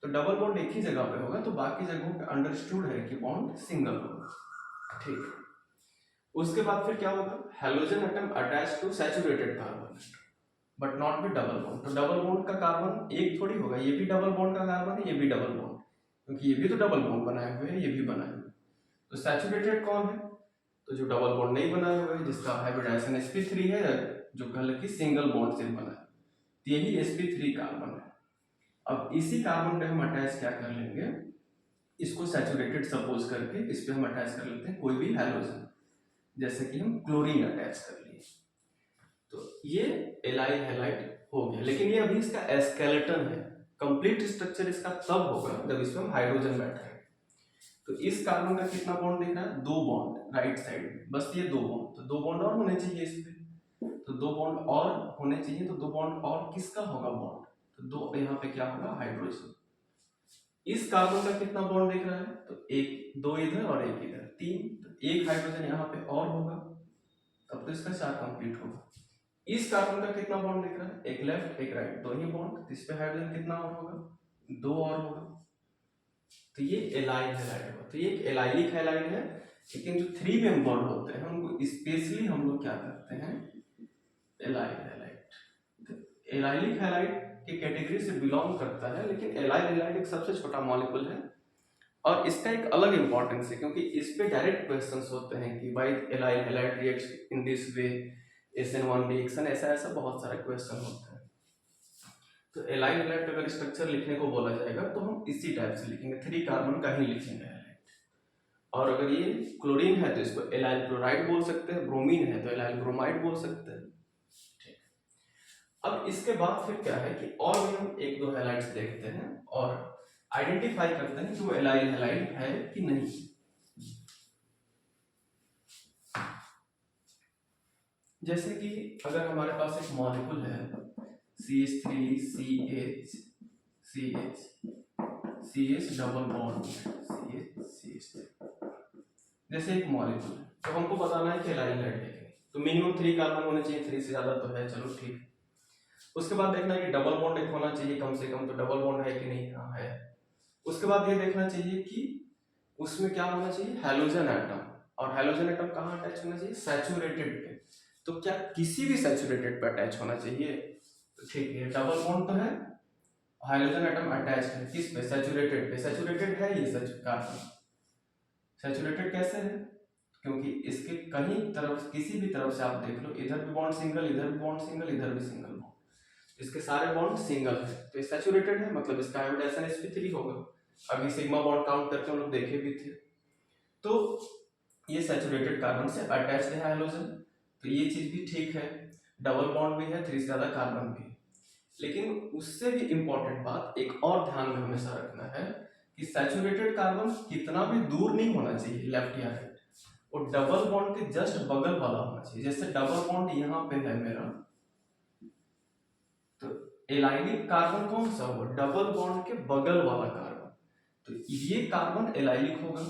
तो डबल बॉन्ड एक ही जगह पे होगा, तो बाकी जगहों पे अंडरस्टूड है कि बॉन्ड सिंगल होगा। ठीक, उसके बाद फिर क्या होगा, halogen atom attach to saturated carbon but not with double bond. तो डबल बॉन्ड का कार्बन एक थोड़ी होगा, ये भी डबल बॉन्ड का कार्बन है, ये भी डबल बॉन्ड, क्योंकि ये भी तो डबल बॉन्ड बनाए हुए हैं, ये भी बनाए हुए हैं। तो सैचुरेटेड कौन है, तो जो डबल बॉन्ड नहीं बनाए हुए हैं, जिसका हाइब्रिडाइजेशन sp3 है, जो कल की सिंगल बॉन्ड से बना है, तो यही sp3 कार्बन है। अब इसी कार्बन पे हम अटैच क्या कर लेंगे, इसको सैचुरेटेड सपोज करके इस पे हम अटैच कर लेते हैं कोई भी हैलोजन, जैसे कि हम क्लोरीन अटैच कर लिए, तो ये एलाइल हैलाइड हो गया। लेकिन ये अभी इसका एस्केलेटन है, कंप्लीट स्ट्रक्चर इसका तब होगा जब इसमें हम हाइड्रोजन बैठाएंगे। तो इस कार्बन का कितना बॉन्ड दिख रहा है, 2 बॉन्ड राइट साइड में, बस ये 2 बॉन्ड, तो 2 बॉन्ड और होने चाहिए इस पे, तो 2 बॉन्ड और होने चाहिए। तो 2 बॉन्ड और किसका होगा बॉन्ड, तो 2 यहाँ पे क्या होगा हाइड्रोजन। इस कार्बन का कितना बॉन्ड दिख रहा है, तो एक, 2 इधर और एक इधर, 3, तो एक हाइड्रोजन यहाँ पे और होगा, तब तो इसका 4 कंप्लीट होगा। इस कार्बन का कितना बॉन्ड दिख रहा है, एक लेफ्ट एक राइट, 2 ही बॉन्ड, तो इस पे हाइड्रोजन कितना और होगा, 2 और होगा, तो ये एलाइल हैलाइड होगा। तो ये एक एलाइलिक हैलाइड है, लेकिन जो 3 मेंबर्ड होते हैं उनको स्पेशली हम लोग क्या करते हैं, एलाइल हैलाइड। तो एलाइलिक हैलाइड की कैटेगरी से बिलोंग करता है, लेकिन एलाइल हैलाइड एक सबसे छोटा मॉलिक्यूल है, और इसका एक अलग इंपॉर्टेंस है, क्योंकि इस पे डायरेक्ट क्वेश्चंस होते हैं कि why allyl halide reacts in this way, SN1 reaction, ऐसा बहुत सारे क्वेश्चन होते हैं। तो एलाइल हैलाइड अगर स्ट्रक्चर लिखने को बोला जाएगा तो हम इसी टाइप से लिखेंगे, 3 कार्बन का ही लिखेंगे हैलाइड। और अगर ये क्लोरीन है तो इसको एलाइल क्लोराइड बोल सकते हैं, ब्रोमीन है तो एलाइल ब्रोमाइड बोल सकते हैं। ठीक, अब इसके बाद फिर क्या है कि और भी हम 1-2 हैलाइड्स देखते हैं और आइडेंटिफाई करते हैं कि वो एलाइल हैलाइड है कि नहीं। जैसे कि अगर हमारे पास एक मॉलिक्यूल है CH3CH डबल बॉन्ड CH, जैसे एक मॉलिक्यूल है, तो हमको बताना है कि एलाइल हैलाइड है कि नहीं। तो मिनिमम 3 कार्बन होने चाहिए, 3 से ज्यादा तो है, चलो ठीक। उसके बाद देखना है कि डबल बॉन्ड एक होना चाहिए कम से कम, तो डबल बॉन्ड है कि नहीं, हाँ है। उसके बाद ये देखना चाहिए कि उसमें क्या होना चाहिए, हैलोजन एटम, और हैलोजन एटम कहाँ अटैच होना चाहिए, सैचुरेटेड पे। तो क्या किसी भी सैचुरेटेड पे अटैच होना चाहिए, तो ठीक है, डबल बॉन्ड तो है, हाइड्रोजन एटम अटैच है किस पे, सैचुरेटेड पे। सैचुरेटेड है ये कार्बन, सैचुरेटेड कैसे है, क्योंकि इसके कहीं तरफ, किसी भी तरफ से आप देख लो, इधर भी बॉन्ड सिंगल, इधर भी बॉन्ड सिंगल, इधर भी सिंगल बॉन्ड, इसके सारे बॉन्ड सिंगल है, तो ये सैचुरेटेड है, मतलब इसका हाइब्रिडाइजेशन sp3 होगा। अभी सिग्मा बॉन्ड काउंट करके हम लोग देखे भी थे। तो ये सैचुरेटेड कार्बन से अटैच्ड है हाइड्रोजन, तो ये चीज भी ठीक है, डबल बॉन्ड भी है, 3 से ज्यादा कार्बन भी है। लेकिन उससे भी इंपॉर्टेंट बात एक और ध्यान में हमेशा रखना है कि सैचुरेटेड कार्बन कितना भी दूर नहीं होना चाहिए लेफ्ट या राइट, और डबल बॉन्ड के जस्ट बगल वाला होना चाहिए। जैसे डबल बॉन्ड यहाँ पे है मेरा, तो एलाइलिक कार्बन कौन सा होगा, डबल बॉन्ड के बगल वाला कार्बन, तो ये कार्बन एलाइलिक होगा।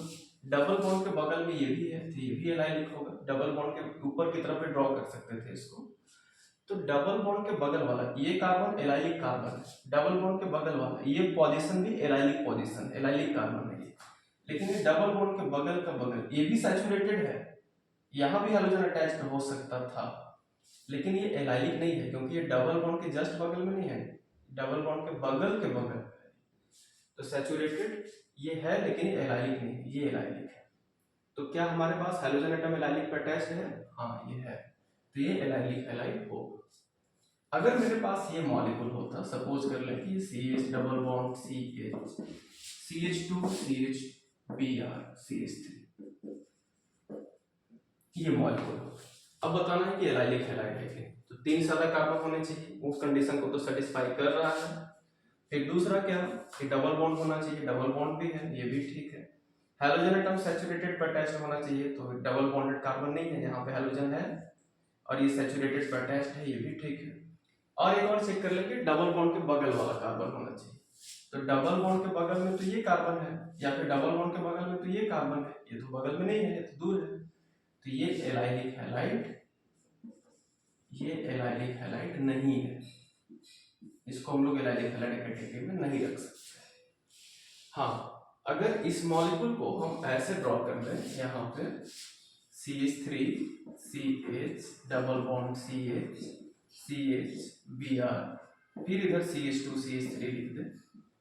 डबल बॉन्ड के बगल में ये भी है, तो ये भी एलाइलिक होगा। डबल बॉन्ड के ऊपर की तरफ ड्रॉ कर सकते थे इसको, तो डबल बॉन्ड के बगल वाला ये कार्बन एलाइलिक कार्बन है, डबल बॉन्ड के बगल वाला ये पोजीशन भी एलाइलिक पोजीशन, एलाइलिक कार्बन है ये। लेकिन ये डबल बॉन्ड के बगल का बगल ये भी सैचुरेटेड है, यहाँ भी हाइड्रोजन अटैच हो सकता था, लेकिन ये एलाइलिक नहीं है क्योंकि ये डबल बॉन्ड के जस्ट बगल में नहीं है, डबल बॉन्ड के बगल है। तो सैचुरेटेड ये है लेकिन ये एलाइलिक नहीं है, ये एलाइलिक है। तो क्या हमारे पास हाइड्रोजन एटम एलाइलिक पर अटैच्ड है, हाँ ये है, तो ये एलाइलिक हैलाइड होगा। अगर मेरे पास ये मॉलिक्यूल होता, सपोज कर लें कि CH double bond CH, CH2 CH Br CH3, ये मॉलिक्यूल, अब बताना है कि एलाइलिक हैलाइड है कि, तो 3 से ज्यादा कार्बन होने चाहिए, उस कंडीशन को तो सेटिस्फाई कर रहा है। फिर दूसरा क्या कि डबल बॉन्ड होना चाहिए, डबल बॉन्ड भी है, ये भी ठीक है। हाइड्रोजन एटम सैचुरेटेड पर अटैच्ड होना चाहिए, तो डबल बॉन्डेड कार्बन नहीं है, यहाँ पे हाइड्रोजन है और ये सैचुरेटेड पर अटैच्ड है, ये भी ठीक है। और एक और चेक कर लेंगे, डबल बॉन्ड के बगल वाला कार्बन होना चाहिए, तो डबल बॉन्ड के बगल में तो ये कार्बन है, या फिर डबल बॉन्ड के बगल में तो ये कार्बन है, ये तो बगल में नहीं है, ये तो दूर है, तो ये एलाइलिक हैलाइड, ये एलाइलिक हैलाइड नहीं है, इसको हम लोग एलाइलिक हैलाइड कैटेगरी में नहीं रख सकते। हाँ, अगर इस मॉलिक्यूल को हम ऐसे ड्रॉ कर दें, यहाँ पे CH3 CH double bond CH CH Br, फिर इधर CH2 CH3 लिख दे,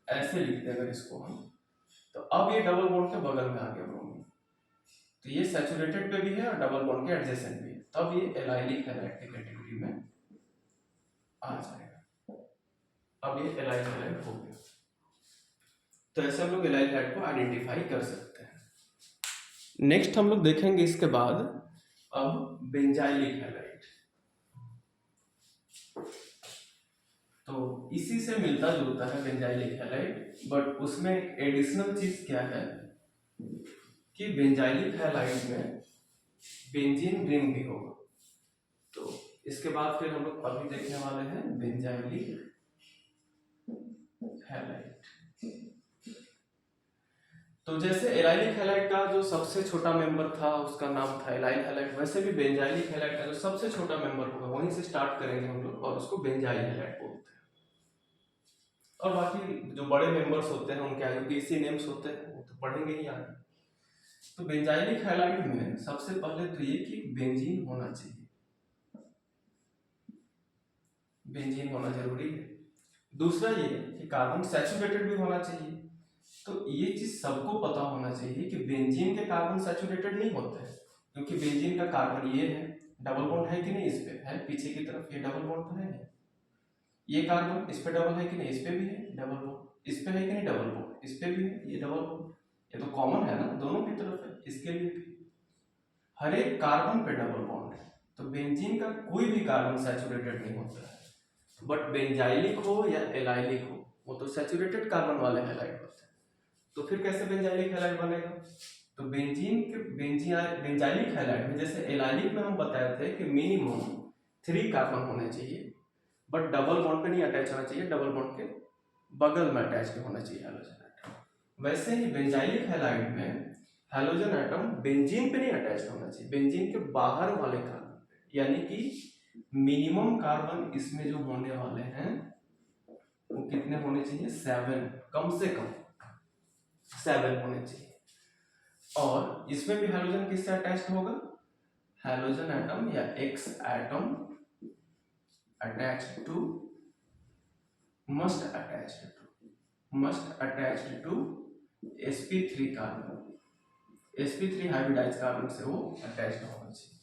ऐसे लिख दे अगर इसको हम, तो अब ये डबल बॉन्ड के बगल में आ गया ब्रोमीन, तो ये सैचुरेटेड पे भी है और डबल बॉन्ड के एडजेसेंट भी है, तब ये एलाइलिक हैलाइड की कैटेगरी में आ जाएगा। अब ये एलाइल हैलाइड हो गया, तो ऐसे हम लोग एलाइल हैलाइड को आइडेंटिफाई कर सकते हैं। नेक्स्ट हम लोग देखेंगे इसके बाद अब बेंजाइलिक हैलाइड, तो इसी से मिलता जुलता है बेंजाइलिक हैलाइड, बट उसमें एक एडिशनल चीज क्या है कि बेंजाइलिक हैलाइड में बेंजीन रिंग भी होगा। तो इसके बाद फिर हम लोग अभी देखने वाले हैं बेंजाइलिक हैलाइड। तो जैसे एलाइलिक हैलाइड का जो सबसे छोटा मेंबर था उसका नाम था एलाइल हैलाइड, वैसे भी बेंजाइलिक हैलाइड का जो सबसे छोटा मेंबर होगा वहीं से स्टार्ट करेंगे हम लोग और उसको बेंजाइल हैलाइड बोलते हैं। और बाकी जो बड़े मेंबर्स होते हैं उनके IUPAC नेम्स होते हैं, वो तो पढ़ेंगे ही आगे। तो बेंजाइलिक हैलाइड में सबसे पहले तो ये कि बेंजीन होना चाहिए, बेंजीन होना जरूरी है। दूसरा ये कि कार्बन सैचुरेटेड भी होना चाहिए, तो ये चीज सबको पता होना चाहिए कि बेंजीन के कार्बन सैचुरेटेड नहीं होते हैं, क्योंकि बेंजीन का कार्बन ये है, डबल बॉन्ड है कि नहीं, इस पे है पीछे की तरफ, ये डबल बॉन्ड तो है, ये कार्बन इस पे डबल है कि नहीं, इस पे भी है डबल बॉन्ड, इस पे है कि नहीं डबल बॉन्ड, इस पे भी है, ये डबल बॉन्ड, ये तो कॉमन है ना, दोनों की तरफ है, इसके लिए भी हर एक कार्बन पे डबल बॉन्ड है। तो बेंजीन का कोई भी कार्बन सैचुरेटेड नहीं होता है, बट बेंजाइलिक हो या एलाइलिक हो वो तो सैचुरेटेड कार्बन वाले हैलाइड होते हैं। तो फिर कैसे बेंजाइलिक हैलाइड बनेगा, तो बेंजाइलिक हैलाइड में जैसे एलाइलिक में हम बताए थे कि मिनिमम 3 कार्बन होने चाहिए, बट डबल बॉन्ड पे नहीं अटैच होना चाहिए, डबल बॉन्ड के बगल में अटैच होना चाहिए हाइड्रोजन एटम। वैसे ही बेंजाइलिक हैलाइड में हाइड्रोजन एटम बेंजीन पे नहीं अटैच होना चाहिए, बेंजीन के बाहर वाले कार्बन पे, यानी कि मिनिमम कार्बन इसमें जो होने वाले हैं वो कितने होने चाहिए, 7, कम से कम 7 होने चाहिए। और इसमें भी हाइड्रोजन किससे अटैच्ड होगा, हाइड्रोजन एटम या X atom attached to, must attached to sp3 carbon, sp3 hybridize carbon से वो अटैच्ड होना चाहिए।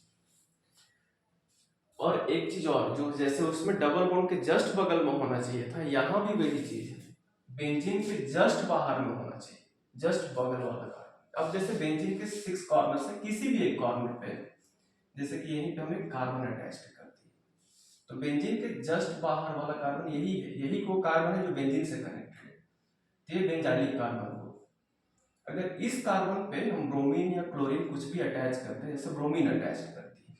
और एक चीज और, जो जैसे उसमें डबल बॉन्ड के जस्ट बगल में होना चाहिए था, यहाँ भी वही चीज है, बेंजीन के जस्ट बाहर में होना चाहिए, जस्ट बगल वाला कार्बन। अब जैसे बेंजीन के 6 कॉर्नर से किसी भी एक कॉर्नर पे, जैसे कि यहीं पे हमने कार्बन अटैच कर दी, तो बेंजीन के जस्ट बाहर वाला कार्बन यही है, यही वो कार्बन है जो बेंजीन से कनेक्टेड है, ये बेंजाइलिक कार्बन हो। अगर इस कार्बन पे हम ब्रोमीन या क्लोरीन कुछ भी अटैच करते हैं, जैसे ब्रोमीन अटैच करती है,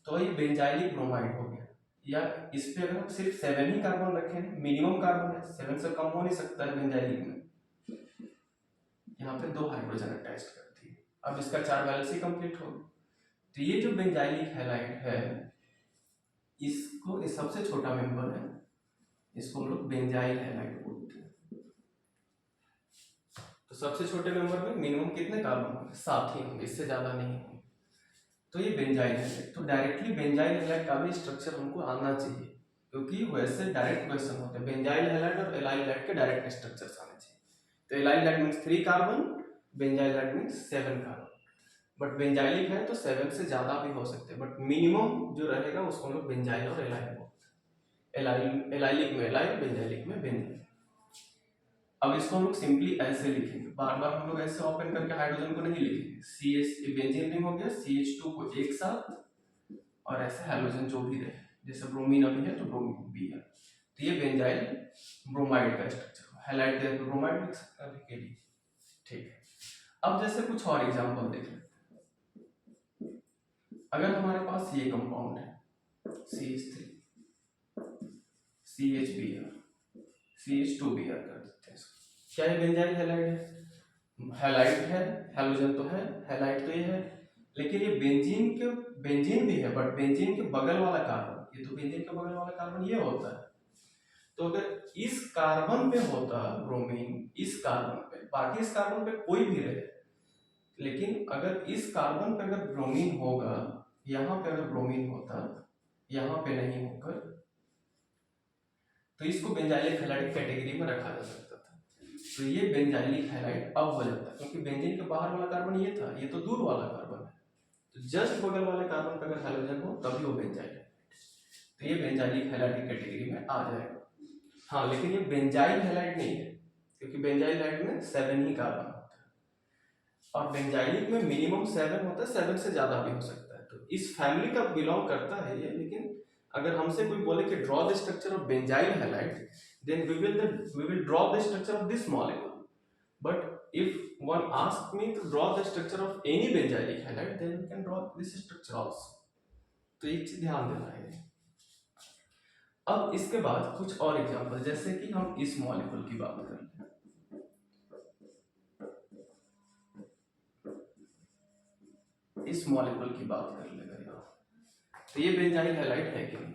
तो ये बेंजाइलिक ब्रोमाइड हो गया। या इस पे अगर हम सिर्फ 7 ही कार्बन रखें, मिनिमम कार्बन है, 7 से कम हो नहीं सकता है बेंजाइलिक में, यहाँ पे 2 हाइड्रोजन अटैच करती है, अब इसका 4 वैलेंसी कंप्लीट हो। तो ये जो बेंजाइलिक हैलाइड है, इसको ये सबसे छोटा मेंबर है, इसको हम लोग बेंजाइल हैलाइड बोलते हैं। तो सबसे छोटे मेंबर में मिनिमम कितने कार्बन होंगे, 7 ही होंगे, इससे ज्यादा नहीं होंगे। तो ये बेंजाइल हैलाइड, तो डायरेक्टली बेंजाइल हैलाइड का भी स्ट्रक्चर हमको आना चाहिए, क्योंकि वैसे डायरेक्ट क्वेश्चन होते हैं, बेंजाइल हैलाइड और एलाइल हैलाइड के डायरेक्ट स्ट्रक्चर्स आने चाहिए। तो allyl halide means 3 carbon, benzyl halide means 7 carbon, but benzylic है तो 7 से ज्यादा भी हो सकते हैं, बट मिनिमम जो रहेगा उसको हम लोग बेंजाइल और एलाइल बोलते हैं। एलाइलिक में एलाइल, बेंजाइलिक में बेंजाइल। अब इसको हम लोग सिंपली ऐसे लिखेंगे, बार बार हम लोग ऐसे ओपन करके हाइड्रोजन को नहीं लिखेंगे। CH बेंजीन रिंग हो गया, CH2 को एक साथ, और ऐसे हाइड्रोजन जो भी रहे, जैसे ब्रोमीन अभी है तो ब्रोमीन भी है, तो ये बेंजाइल ब्रोमाइड का स्ट्रक्चर, हैलाइड के ब्रोमाइड लिख सकते हैं के लिए, ठीक है। अब जैसे कुछ और एग्जांपल देख लेते हैं। अगर हमारे पास ये कंपाउंड है CH3, CHBr, CH2Br कर देते हैं इसको, क्या ये बेंजाइल हैलाइड है, हैलाइड है, हैलोजन तो है, हैलाइड तो ये है, लेकिन ये बेंजीन भी है, बट बेंजीन के बगल वाला कार्बन, ये तो बेंजीन के बगल वाला कार्बन ये होता है। तो अगर इस कार्बन पे होता ब्रोमीन, इस कार्बन पे, बाकी इस कार्बन पे कोई भी रहे, लेकिन अगर इस कार्बन पे अगर ब्रोमीन होगा, यहाँ पे अगर ब्रोमीन होता, यहाँ पे नहीं होकर, तो इसको बेंजाइलिक हैलाइड कैटेगरी में रखा जा सकता था। तो ये बेंजाइलिक हैलाइड अब हो जाता है, क्योंकि बेंजीन के बाहर वाला कार्बन ये था, ये तो दूर वाला कार्बन है, तो जस्ट बगल वाले कार्बन पे अगर हाइड्रोजन हो तभी वो बेंजाइल है, तो ये बेंजाइलिक हैलाइड की कैटेगरी में आ जाएगा। हाँ, लेकिन ये बेंजाइल हैलाइड नहीं है, क्योंकि बेंजाइल हैलाइड में 7 ही कार्बन होता है, और बेंजाइलिक में मिनिमम 7 होता है, 7 से ज्यादा भी हो सकता है। तो इस फैमिली का बिलोंग करता है ये, लेकिन अगर हमसे कोई बोले कि draw the structure of benzyl halide, then we will draw the structure of this molecule. But if one asks me to draw the structure of any benzylic halide, then we can draw this structure also. तो एक चीज ध्यान देना है। अब इसके बाद कुछ और एग्जांपल, जैसे कि हम इस मॉलिक्यूल की बात करें, इस मॉलिक्यूल की बात कर लेगा यार, तो ये बेंजाइल हैलाइड है कि नहीं,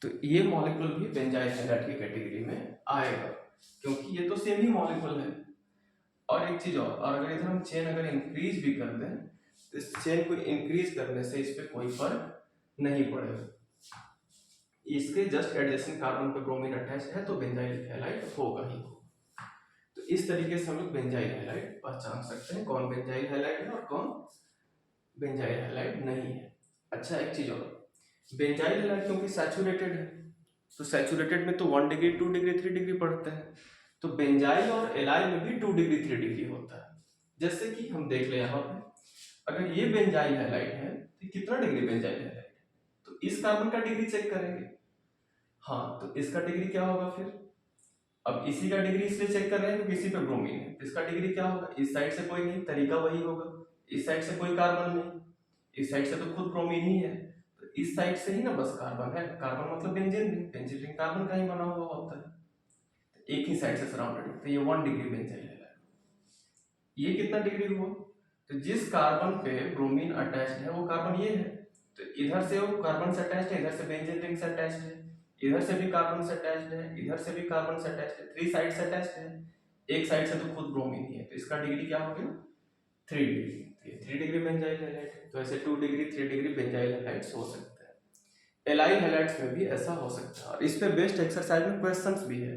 तो ये मॉलिक्यूल भी बेंजाइल हैलाइड की कैटेगरी में आएगा, क्योंकि ये तो सेम ही मॉलिक्यूल है। और एक चीज और अगर इधर हम चेन अगर इंक्रीज भी कर दें, तो इस चेन को इंक्रीज करने से इस पे कोई फर्क नहीं पड़ेगा, इसके जस्ट एडजेसेंट कार्बन पे ब्रोमीन अटैच है, तो बेंजाइल हैलाइड होगा ही होगा। तो इस तरीके से हम लोग बेंजाइल हैलाइड पहचान सकते हैं, कौन बेंजाइल हैलाइड है और कौन बेंजाइल हैलाइड नहीं है। अच्छा, एक चीज और, बेंजाइल हैलाइड क्योंकि सैचुरेटेड है, तो सैचुरेटेड में तो 1 डिग्री 2 डिग्री 3 डिग्री पड़ते हैं, तो बेंजाइल और एलाइल में भी 2 डिग्री 3 डिग्री होता है। जैसे कि हम देख ले यहाँ पे, अगर ये बेंजाइल हैलाइड है तो कितना डिग्री बेंजाइल हैलाइड है, तो इस कार्बन का डिग्री चेक करेंगे। हाँ, तो इसका डिग्री क्या होगा फिर, अब इसी का डिग्री इसलिए चेक कर रहे हैं क्योंकि इसी पे ब्रोमीन है, इसका डिग्री क्या होगा, इस साइड से कोई नहीं, तरीका वही होगा, इस साइड से कोई कार्बन नहीं, इस साइड से तो खुद ब्रोमीन ही है, तो इस साइड से ही ना बस कार्बन है, कार्बन मतलब benzene ring, benzene ring carbon का ही बना हुआ होता है, एक ही साइड से सराउंडेड है, तो ये 1 डिग्री बेंजाइल है। ये कितना डिग्री हुआ, तो जिस कार्बन पे ब्रोमीन अटैच्ड है वो कार्बन ये है, तो इधर से वो कार्बन से अटैच्ड है, इधर से बेंजीन रिंग से अटैच्ड है, इधर से भी कार्बन से अटैच्ड है, इधर से भी कार्बन से अटैच्ड है, 3 साइड से अटैच्ड है, एक साइड से तो खुद ब्रोमीन ही है, तो इसका डिग्री क्या हो गया 3 डिग्री। तो ये 3 डिग्री बेंजाइल हैलाइड है। तो ऐसे 2 डिग्री 3 डिग्री बेंजाइल हैलाइड्स हो सकते हैं। एलाइल हैलाइड्स में भी ऐसा हो सकता है, और इस पे बेस्ट एक्सरसाइज में क्वेश्चंस भी है,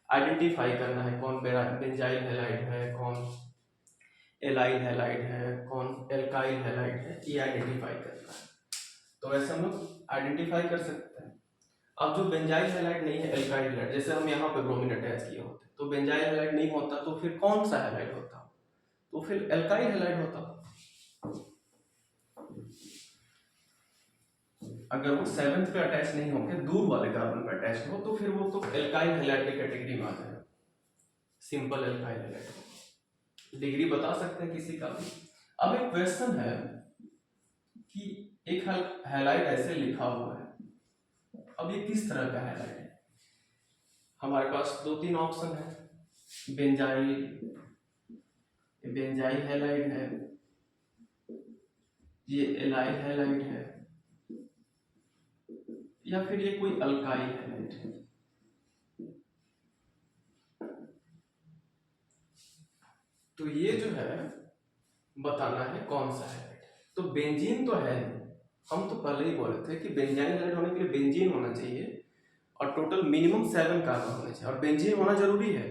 आइडेंटिफाई करना है कौन बेंजाइल हैलाइड है, कौन एलाइल हैलाइड है, कौन एल्काइल हैलाइड है, ये आइडेंटिफाई करना है। तो वैसे हम लोग आइडेंटिफाई कर सकते हैं। अब जो बेंजाइल हैलाइड नहीं है, एल्काइल हैलाइड, जैसे हम यहाँ पे ब्रोमीन अटैच किए होते तो बेंजाइल हैलाइड नहीं होता, तो फिर कौन सा हैलाइड होता, तो फिर एल्काइल हैलाइड होता। अगर वो 7th पे अटैच नहीं होके दूर वाले कार्बन पे अटैच हो तो फिर वो तो एल्काइल हैलाइड की कैटेगरी में आ जाएगा, सिंपल एल्काइल हैलाइड। डिग्री बता सकते हैं किसी का भी। अब एक क्वेश्चन है कि एक हैलाइड ऐसे लिखा हुआ है, अब ये किस तरह का हैलाइड है। हमारे पास 2-3 ऑप्शन है, बेंजाइल हैलाइड है, ये एलाइल हैलाइड है, या फिर ये कोई अल्काइल हैलाइड है। तो ये जो है बताना है कौन सा हैलाइड। तो बेंजीन तो है, हम तो पहले ही बोले थे कि बेंजाइल हैलाइड होने के लिए बेंजीन होना चाहिए और टोटल मिनिमम 7 कार्बन होने चाहिए, और बेंजीन होना जरूरी है।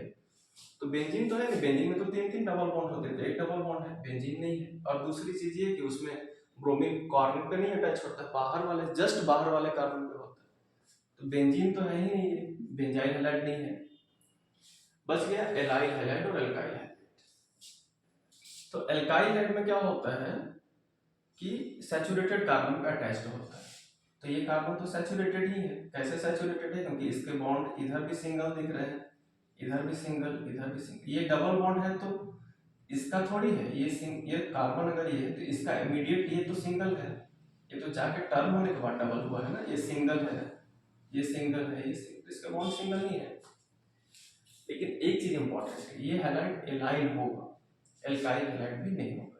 तो बेंजीन तो है नहीं, बेंजीन में तो 3-3 डबल बॉन्ड होते थे, एक डबल बॉन्ड है, बेंजीन नहीं है। और दूसरी चीज ये कि उसमें ब्रोमीन कार्बन पे नहीं अटैच होता, बाहर वाले, जस्ट बाहर वाले कार्बन पे होता है, तो बेंजीन तो है ही नहीं, है बेंजाइल हैलाइड नहीं है। बच गया एलाइल हैलाइड और एल्काइल हैलाइड। तो एल्काइल हैलाइड में क्या होता है कि सैचुरेटेड कार्बन पे अटैच्ड होता है, तो ये कार्बन तो सैचुरेटेड ही है। कैसे सैचुरेटेड है, क्योंकि इसके बॉन्ड इधर भी सिंगल दिख रहे हैं, इधर भी सिंगल, इधर भी सिंगल, ये डबल बॉन्ड है तो इसका थोड़ी है, ये कार्बन अगर ये है तो इसका इमीडिएट ये तो सिंगल है, ये तो जाके टर्न होने के बाद डबल हुआ है ना, ये सिंगल है, ये सिंगल है, ये सिंगल, इसका बॉन्ड सिंगल नहीं है। लेकिन एक चीज इंपॉर्टेंट है, ये हैलाइड एलाइल होगा, एल्काइल हैलाइड भी नहीं होगा।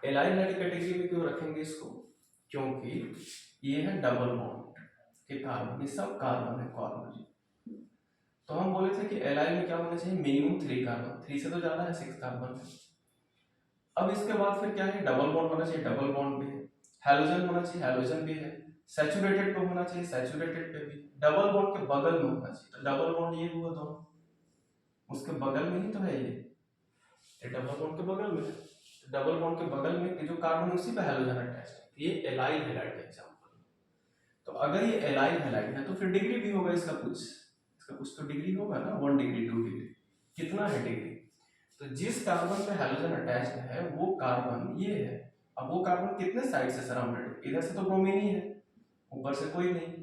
एलाइल हैलाइड कैटेगरी में क्यों रखेंगे इसको, क्योंकि ये है डबल बॉन्ड के कार्बन, ये सब कार्बन है कॉर्नर। तो हम बोले थे कि एलाइल में क्या होना चाहिए, मिनिमम 3 कार्बन, 3 से तो ज्यादा है, 6 कार्बन है। अब इसके बाद फिर क्या है, डबल बॉन्ड होना चाहिए, डबल बॉन्ड भी है, हैलोजन होना चाहिए, हैलोजन भी है, सैचुरेटेड पे होना चाहिए, सैचुरेटेड पे भी, डबल बॉन्ड के बगल में होना चाहिए, तो डबल बॉन्ड ये हुआ दोनों, उसके बगल में ही तो है ये डबल बॉन्ड के बगल में है, डबल बॉन्ड के बगल में जो कार्बन उसी पे हैलोजन अटैच्ड है, ये एलाइल हैलाइड का एग्जांपल। तो अगर ये एलाइल हैलाइड है तो फिर डिग्री भी होगा इसका कुछ तो डिग्री होगा ना, 1 डिग्री 2 डिग्री, कितना है डिग्री। तो जिस कार्बन पे हैलोजन अटैच्ड है वो कार्बन ये है। अब वो कार्बन कितने साइड से सराउंडेड है, इधर से तो ब्रोमीन ही है, ऊपर से कोई नहीं,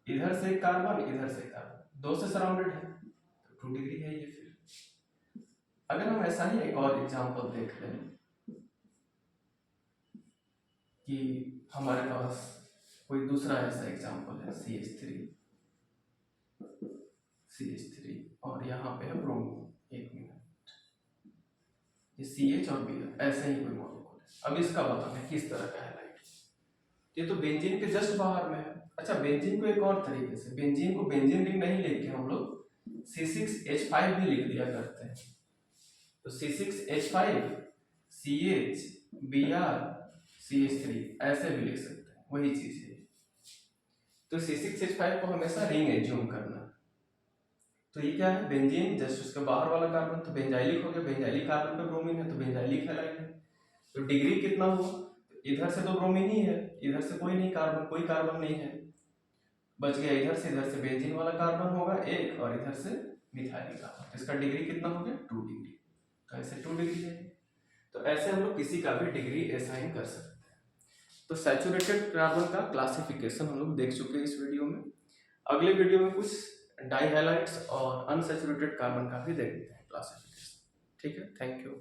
इधर से कार्बन, इधर से कार्बन, 2 से सराउंडेड है, तो 2 डिग्री है ये। फिर अगर हम ऐसा ही एक और एग्जांपल देख लें कि हमारे पास कोई दूसरा ऐसा एग्जांपल है, CH3 और यहाँ पे है ब्रोमीन, एक मिनट, ये CH और Br ऐसे ही कोई मॉलिक्यूल है। अब इसका बताना है किस तरह का हैलाइड, ये तो बेंजीन के जस्ट बाहर में है। अच्छा, बेंजीन को एक और तरीके से, बेंजीन को बेंजीन रिंग नहीं लिख के हम लोग C6H5 भी लिख दिया करते हैं, तो C6H5 CH Br CH3 ऐसे भी लिख सकते हैं, वही चीज है। तो C6H5 को हमेशा रिंग एज्यूम करना। तो ये क्या है, बेंजीन जस्ट उसके बाहर वाला कार्बन, तो बेंजाइलिक हो गया, बेंजाइलिक कार्बन पे ब्रोमीन है तो बेंजाइलिक हैलाइड है। तो डिग्री कितना हुआ, तो इधर से तो ब्रोमीन ही है, इधर से कोई नहीं कार्बन, कोई कार्बन नहीं है, बच गया इधर से बेंजीन वाला कार्बन होगा एक, और इधर से मिथाइल कार्बन, तो इसका डिग्री कितना हो गया 2 डिग्री, तो ऐसे 2 डिग्री है। तो ऐसे हम लोग किसी का भी डिग्री असाइन कर सकते हैं। तो सैचुरेटेड कार्बन का क्लासिफिकेशन हम लोग देख चुके हैं इस वीडियो में। अगले वीडियो में कुछ डाई हैलाइड्स और अनसैचुरेटेड कार्बन का भी देखते हैं क्लासिफिकेशन। ठीक है, थैंक यू।